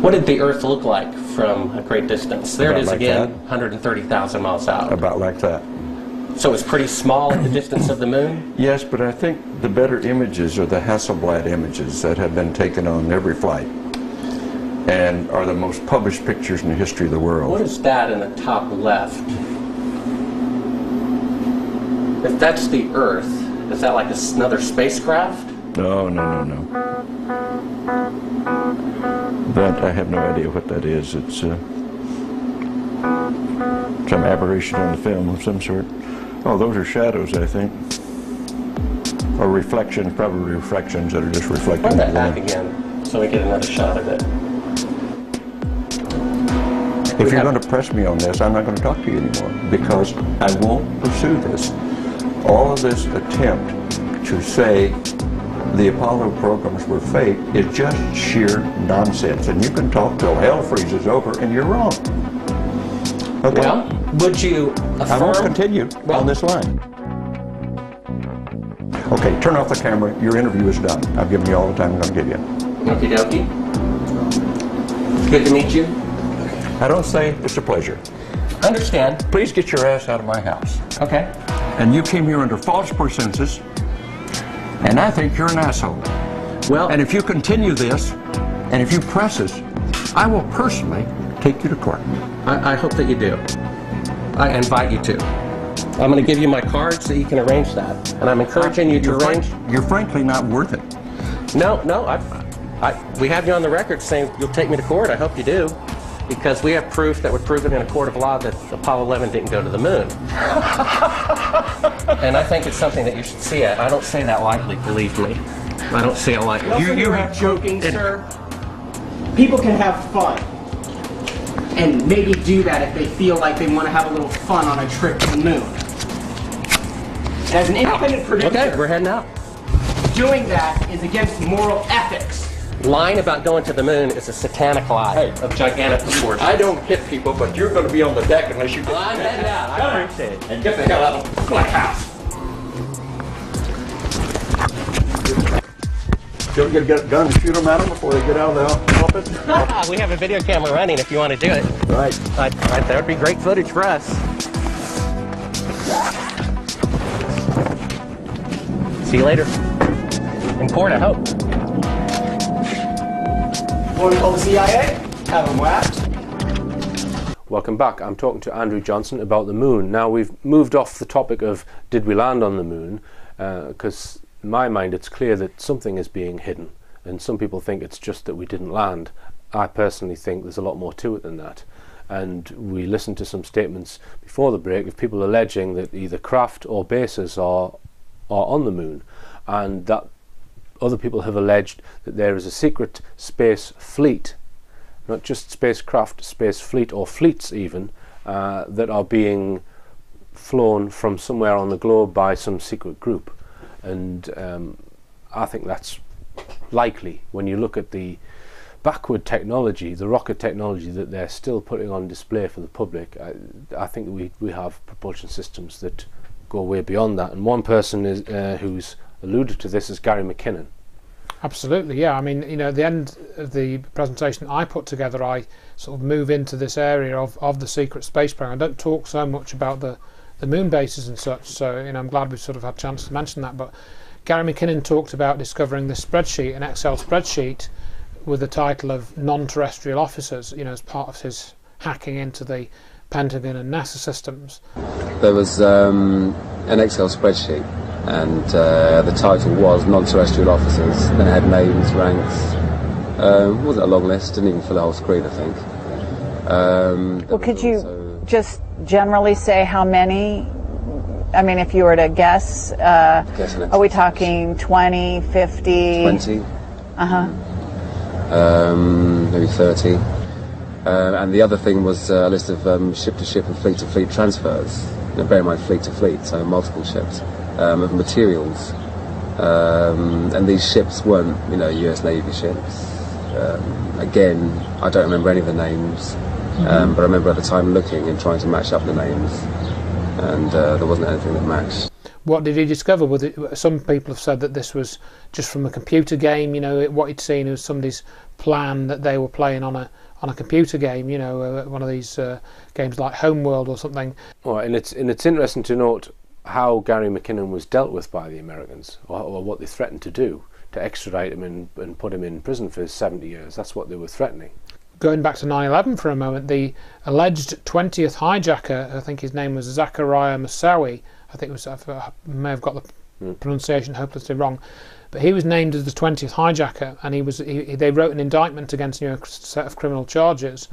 What did the Earth look like from a great distance? There it is again, 130,000 miles out. About like that. So it's pretty small at the distance of the moon? Yes, but I think the better images are the Hasselblad images that have been taken on every flight and are the most published pictures in the history of the world. What is that in the top left? If that's the Earth, is that like another spacecraft? No. That, I have no idea what that is. It's some aberration on the film of some sort. Oh, those are shadows, I think. Or reflections, probably reflections that are just reflecting. Run that back again, so we get another shot of it. If you're going to press me on this, I'm not going to talk to you anymore, because I won't pursue this. All of this attempt to say the Apollo programs were fake is just sheer nonsense. And you can talk till hell freezes over, and you're wrong. Okay? Well, would you affirm? I won't continue on this line. Okay, turn off the camera. Your interview is done. I've given you all the time I'm going to give you. Okie dokie. Good to meet you. I don't say it's a pleasure. Understand. Please get your ass out of my house. Okay. And you came here under false pretenses, and I think you're an asshole. Well, and if you continue this, and if you press this, I will personally take you to court. I hope that you do. I invite you to. I'm going to give you my card so you can arrange that. And I'm encouraging you to arrange. You're frankly not worth it. No, we have you on the record saying you'll take me to court. I hope you do. Because we have proof that would prove it in a court of law that Apollo 11 didn't go to the moon. And I think it's something that you should see it. I don't say that lightly, believe me. I don't say it lightly. You have joking, sir. People can have fun. And maybe do that if they feel like they want to have a little fun on a trip to the moon. And as an independent producer, okay, we're heading out. Doing that is against moral ethics. Lying about going to the moon is a satanic lie of gigantic proportions. I don't hit people, but you're going to be on the deck unless you get I'm heading out. I appreciate it. And get the hell out of my house. You ever get a gun and shoot them at them before they get out of the office? We have a video camera running if you want to do it. Right. Right, that would be great footage for us. See you later. In court, I hope. Want to call the CIA? Have them whacked. Welcome back. I'm talking to Andrew Johnson about the moon. Now we've moved off the topic of did we land on the moon, because in my mind it's clear that something is being hidden, and some people think it's just that we didn't land. I personally think there's a lot more to it than that. And we listened to some statements before the break of people alleging that either craft or bases are on the moon, and that other people have alleged that there is a secret space fleet, not just spacecraft, space fleet or fleets even, that are being flown from somewhere on the globe by some secret group. And I think that's likely when you look at the backward technology, the rocket technology that they're still putting on display for the public. I think we have propulsion systems that go way beyond that. And one person is, who's alluded to this is Gary McKinnon. Absolutely, yeah. I mean, you know, at the end of the presentation I put together, I sort of move into this area of the secret space program. I don't talk so much about the moon bases and such, so, you know, I'm glad we've sort of had a chance to mention that. But Gary McKinnon talked about discovering this spreadsheet, an Excel spreadsheet, with the title of non-terrestrial officers, you know, as part of his hacking into the Pentagon and NASA systems. There was an Excel spreadsheet, and the title was non-terrestrial officers. They had names, ranks. Wasn't a long list, didn't even fill the whole screen, I think. Well, could you just generally say how many? I mean, if you were to guess, are we talking 20, 50? 20. Maybe 30. And the other thing was a list of ship-to-ship and fleet-to-fleet transfers. You know, bear in mind fleet-to-fleet, so multiple ships, of materials. And these ships weren't, you know, US Navy ships. Again, I don't remember any of the names, but I remember at the time looking and trying to match up the names, and there wasn't anything that matched. What did he discover? Some people have said that this was just from a computer game. You know, what he'd seen was somebody's plan that they were playing on a computer game. You know, one of these games like Homeworld or something. Well, and it's interesting to note how Gary McKinnon was dealt with by the Americans, or what they threatened to do, to extradite him and put him in prison for 70 years. That's what they were threatening. Going back to 9/11 for a moment, the alleged 20th hijacker, I think his name was Zachariah Moussaoui. I think it was, I may have got the pronunciation hopelessly wrong, but he was named as the 20th hijacker, and they wrote an indictment against him, a set of criminal charges,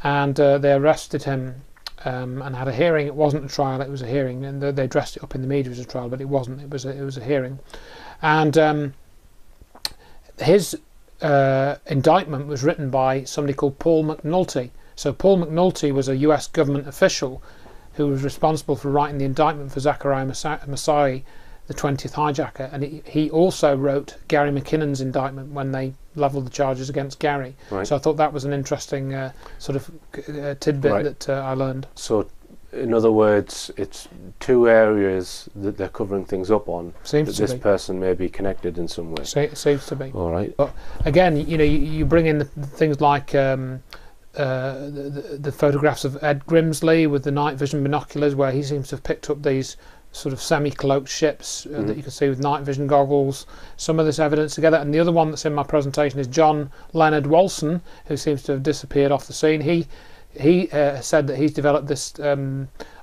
and they arrested him and had a hearing. It wasn't a trial; it was a hearing, and they dressed it up in the media as a trial, but it wasn't. It was a hearing, and his indictment was written by somebody called Paul Mcnulty. So Paul Mcnulty was a US government official who was responsible for writing the indictment for Zachariah Moussaoui, the 20th hijacker, and he also wrote Gary McKinnon's indictment when they levelled the charges against Gary. Right. So I thought that was an interesting sort of tidbit that I learned. So, in other words, it's two areas that they're covering things up on. Seems that this person may be connected in some way. Seems to be. All right. But again, you know, you bring in the things like the photographs of Ed Grimsley with the night vision binoculars, where he seems to have picked up these sort of semi-cloaked ships that you can see with night vision goggles. Some of this evidence together, and the other one that's in my presentation is John Leonard Walson, who seems to have disappeared off the scene. He said that he's developed this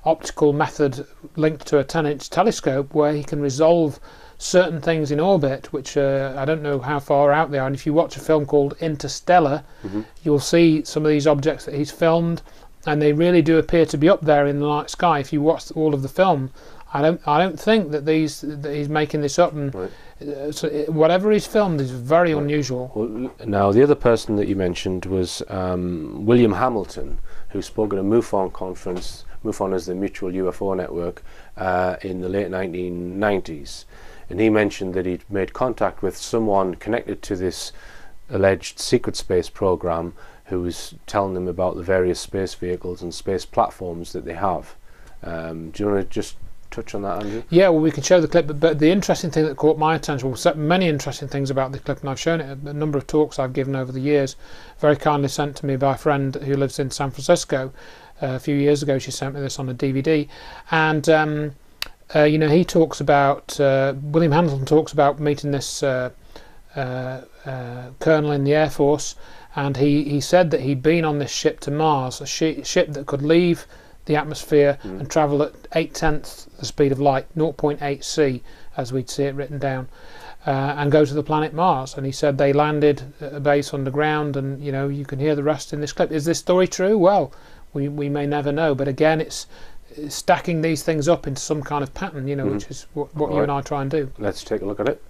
optical method linked to a 10-inch telescope where he can resolve certain things in orbit, which I don't know how far out they are. And if you watch a film called Interstellar, you'll see some of these objects that he's filmed, and they really do appear to be up there in the night sky. If you watch all of the film, I don't think that he's making this up, and so whatever he's filmed is very unusual. Well, now the other person that you mentioned was William Hamilton, who spoke at a MUFON conference. MUFON is the Mutual UFO Network, in the late 1990s, and he mentioned that he'd made contact with someone connected to this alleged secret space program, who was telling them about the various space vehicles and space platforms that they have. Do you want to just touch on that, Andrew? Yeah, well, we can show the clip, but the interesting thing that caught my attention, well, many interesting things about the clip, and I've shown it at a number of talks I've given over the years, very kindly sent to me by a friend who lives in San Francisco. A few years ago she sent me this on a DVD, and you know, he talks about, William Hamilton talks about meeting this colonel in the Air Force, and he said that he'd been on this ship to Mars, a ship that could leave the atmosphere and travel at 8/10 the speed of light, 0.8 c, as we'd see it written down, and go to the planet Mars. And he said they landed at a base underground, and you know, you can hear the rest in this clip. Is this story true? Well, we may never know, but again, it's stacking these things up into some kind of pattern, you know, which is what you and I try and do. Let's take a look at it.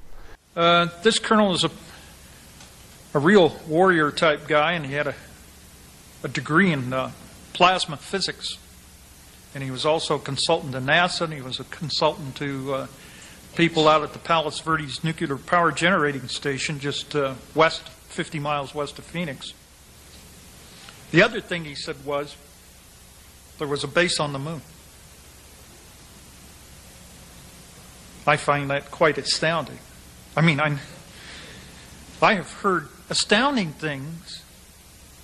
This colonel is a real warrior type guy, and he had a degree in plasma physics. And he was also a consultant to NASA, and he was a consultant to people out at the Palos Verdes nuclear power generating station just 50 miles west of Phoenix. The other thing he said was there was a base on the moon. I find that quite astounding. I mean, I have heard astounding things,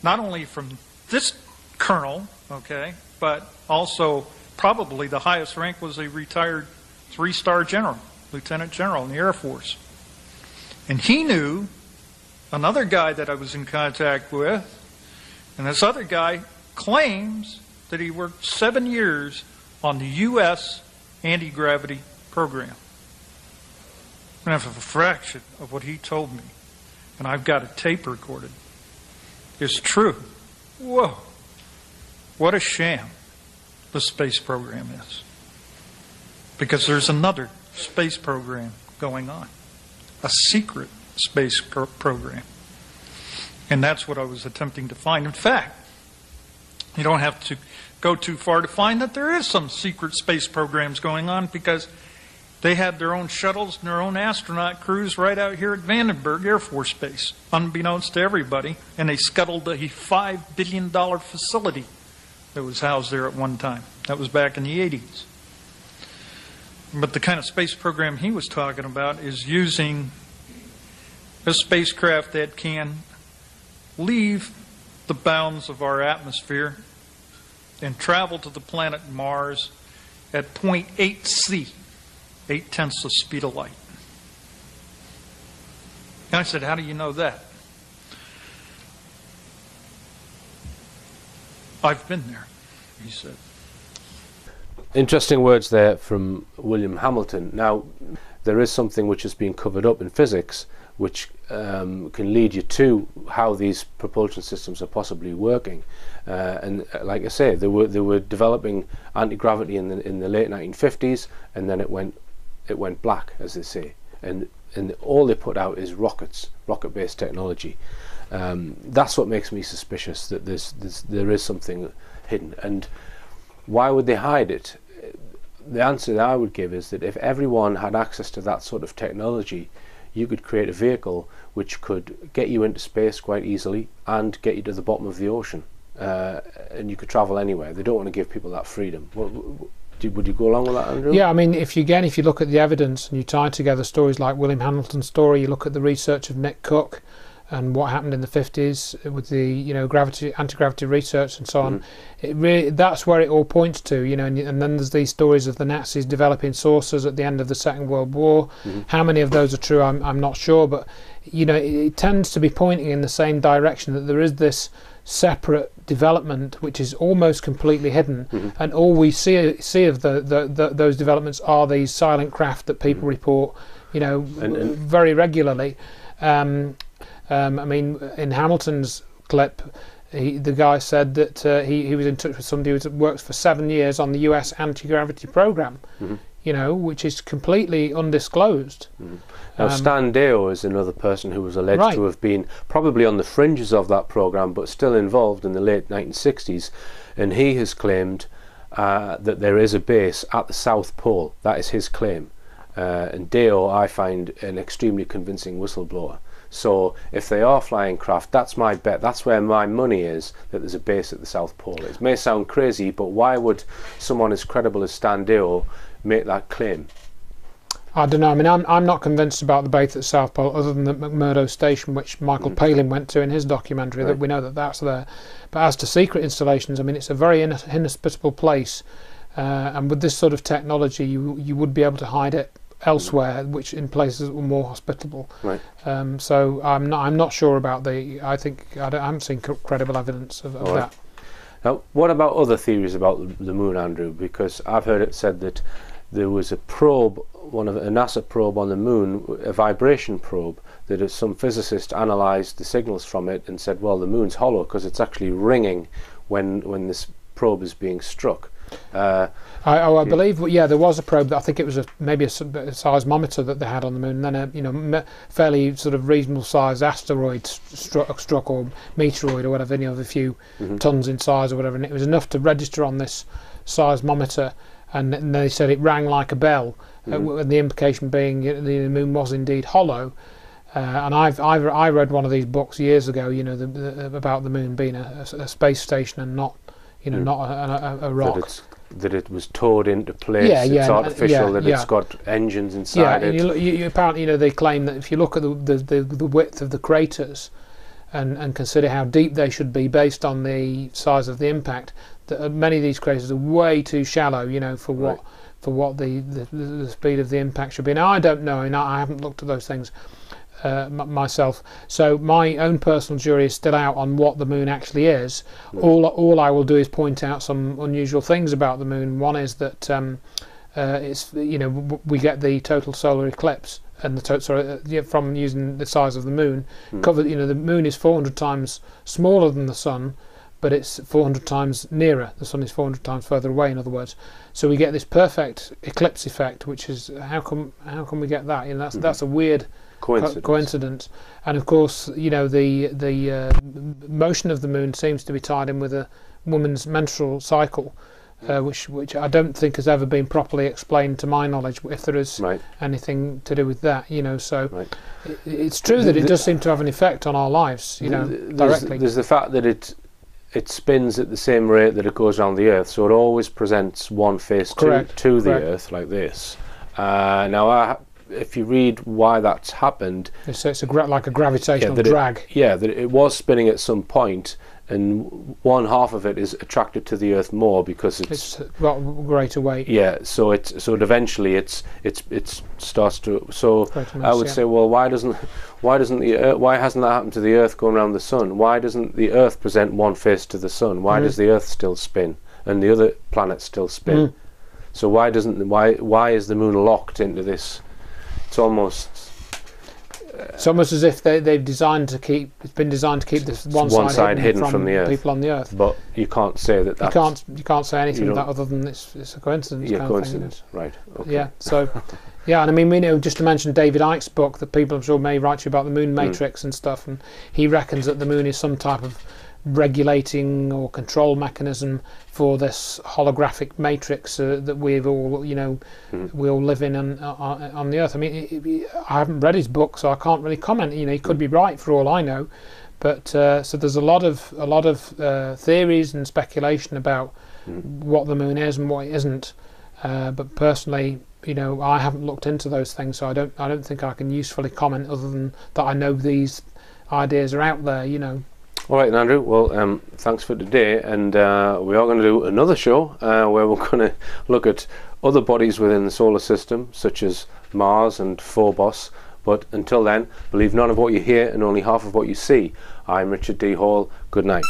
not only from this colonel, okay, but also probably the highest rank was a retired 3-star general, lieutenant general in the Air Force. And he knew another guy that I was in contact with, and this other guy claims that he worked 7 years on the U.S. anti-gravity program. I have a fraction of what he told me, and I've got a tape recorded. It's true. Whoa. What a sham the space program is. Because there's another space program going on. A secret space program. And that's what I was attempting to find. In fact, you don't have to go too far to find that there is some secret space programs going on, because they had their own shuttles and their own astronaut crews right out here at Vandenberg Air Force Base, unbeknownst to everybody, and they scuttled a $5 billion facility that was housed there at one time. That was back in the 80s. But the kind of space program he was talking about is using a spacecraft that can leave the bounds of our atmosphere and travel to the planet Mars at 0.8 C, 0.8 the speed of light. And I said, how do you know that? I've been there, he said. Interesting words there from William Hamilton. Now, there is something which has been covered up in physics which can lead you to how these propulsion systems are possibly working. And like I say, they were developing anti-gravity in the late 1950s, and then it went black, as they say. And all they put out is rocket-based technology. That's what makes me suspicious that there is something hidden. And why would they hide it? The answer that I would give is that if everyone had access to that sort of technology, you could create a vehicle which could get you into space quite easily and get you to the bottom of the ocean, and you could travel anywhere. They don't want to give people that freedom. Would you go along with that, Andrew? Yeah, I mean, if you look at the evidence and you tie together stories like William Hamilton's story, you look at the research of Nick Cook and what happened in the 50s with the anti-gravity research and so on, it really, that's where it all points to, and then there's these stories of the Nazis developing saucers at the end of the Second World War. How many of those are true, I'm not sure, but it tends to be pointing in the same direction, that there is this separate development which is almost completely hidden, and all we see of those developments are these silent craft that people report very regularly. I mean, in Hamilton's clip, the guy said that he was in touch with somebody who works for 7 years on the US anti-gravity program, which is completely undisclosed. Now, Stan Deo is another person who was alleged to have been probably on the fringes of that program, but still involved in the late 1960s, and he has claimed that there is a base at the South Pole. That is his claim. And Deo, I find, an extremely convincing whistleblower. So if they are flying craft, that's my bet. That's where my money is, that there's a base at the South Pole. It may sound crazy, but why would someone as credible as Stan Deo make that claim? I don't know. I mean, I'm not convinced about the base at the South Pole, other than the McMurdo Station, which Michael Palin went to in his documentary. That we know that that's there. But as to secret installations, I mean, it's a very inhospitable place, and with this sort of technology, you would be able to hide it elsewhere, which in places that were more hospitable. So I'm not sure about I haven't seen credible evidence of that. Now, what about other theories about the moon, Andrew? Because I've heard it said that there was a probe, a NASA probe on the moon, a vibration probe, that some physicist analysed the signals from it and said, well, the moon's hollow because it's actually ringing when this probe is being struck. I believe, there was a probe. I think it was maybe a seismometer that they had on the moon, and then a fairly sort of reasonable sized asteroid struck, or meteoroid or whatever, of a few tons in size or whatever, and it was enough to register on this seismometer, and they said it rang like a bell, and the implication being the moon was indeed hollow. And I read one of these books years ago, about the moon being a space station and not not a rock. that it was towed into place. Yeah, it's artificial. That it's got engines inside it. Yeah, you apparently, they claim that if you look at the width of the craters, and consider how deep they should be based on the size of the impact, that many of these craters are way too shallow, for what the speed of the impact should be. Now I don't know, and I haven't looked at those things myself, so my own personal jury is still out on what the moon actually is. All I will do is point out some unusual things about the moon. One is that it's we get the total solar eclipse, and from using the size of the moon. The moon is 400 times smaller than the sun, but it's 400 times nearer. The sun is 400 times further away, in other words. So we get this perfect eclipse effect, which is how come we get that? That's a weird coincidence. And of course, the motion of the moon seems to be tied in with a woman's menstrual cycle, which I don't think has ever been properly explained to my knowledge, if there is anything to do with that. So it's true that it does seem to have an effect on our lives, directly. There's the fact that it spins at the same rate that it goes around the Earth, so it always presents one face to the Earth, like this. Now, if you read why that's happened, so it's like a gravitational drag. That it was spinning at some point, and one half of it is attracted to the Earth more because it's got greater weight. Yeah, so it eventually it starts to. So I would say, well, why hasn't that happened to the Earth going around the Sun? Why doesn't the Earth present one face to the Sun? Why does the Earth still spin and the other planets still spin? So why is the Moon locked into this? It's almost as if they've designed to keep. It's been designed to keep this one side hidden from the Earth, people on the Earth. But you can't say that. You can't say anything that other than it's a coincidence. Yeah, kind coincidence. Of thing, right. Okay. Yeah. So, and I mean, just to mention David Icke's book that people I'm sure may write to you about the moon matrix and stuff, and he reckons that the moon is some type of regulating or control mechanism for this holographic matrix that we've all, we all live in on the Earth. I mean, I haven't read his book, so I can't really comment. He could be right for all I know, but so there's a lot of theories and speculation about what the moon is and what it isn't. But personally, I haven't looked into those things, so I don't think I can usefully comment other than that I know these ideas are out there. All right, Andrew. Well, thanks for today, and we are going to do another show where we're going to look at other bodies within the solar system, such as Mars and Phobos. But until then, believe none of what you hear and only half of what you see. I'm Richard D. Hall. Good night.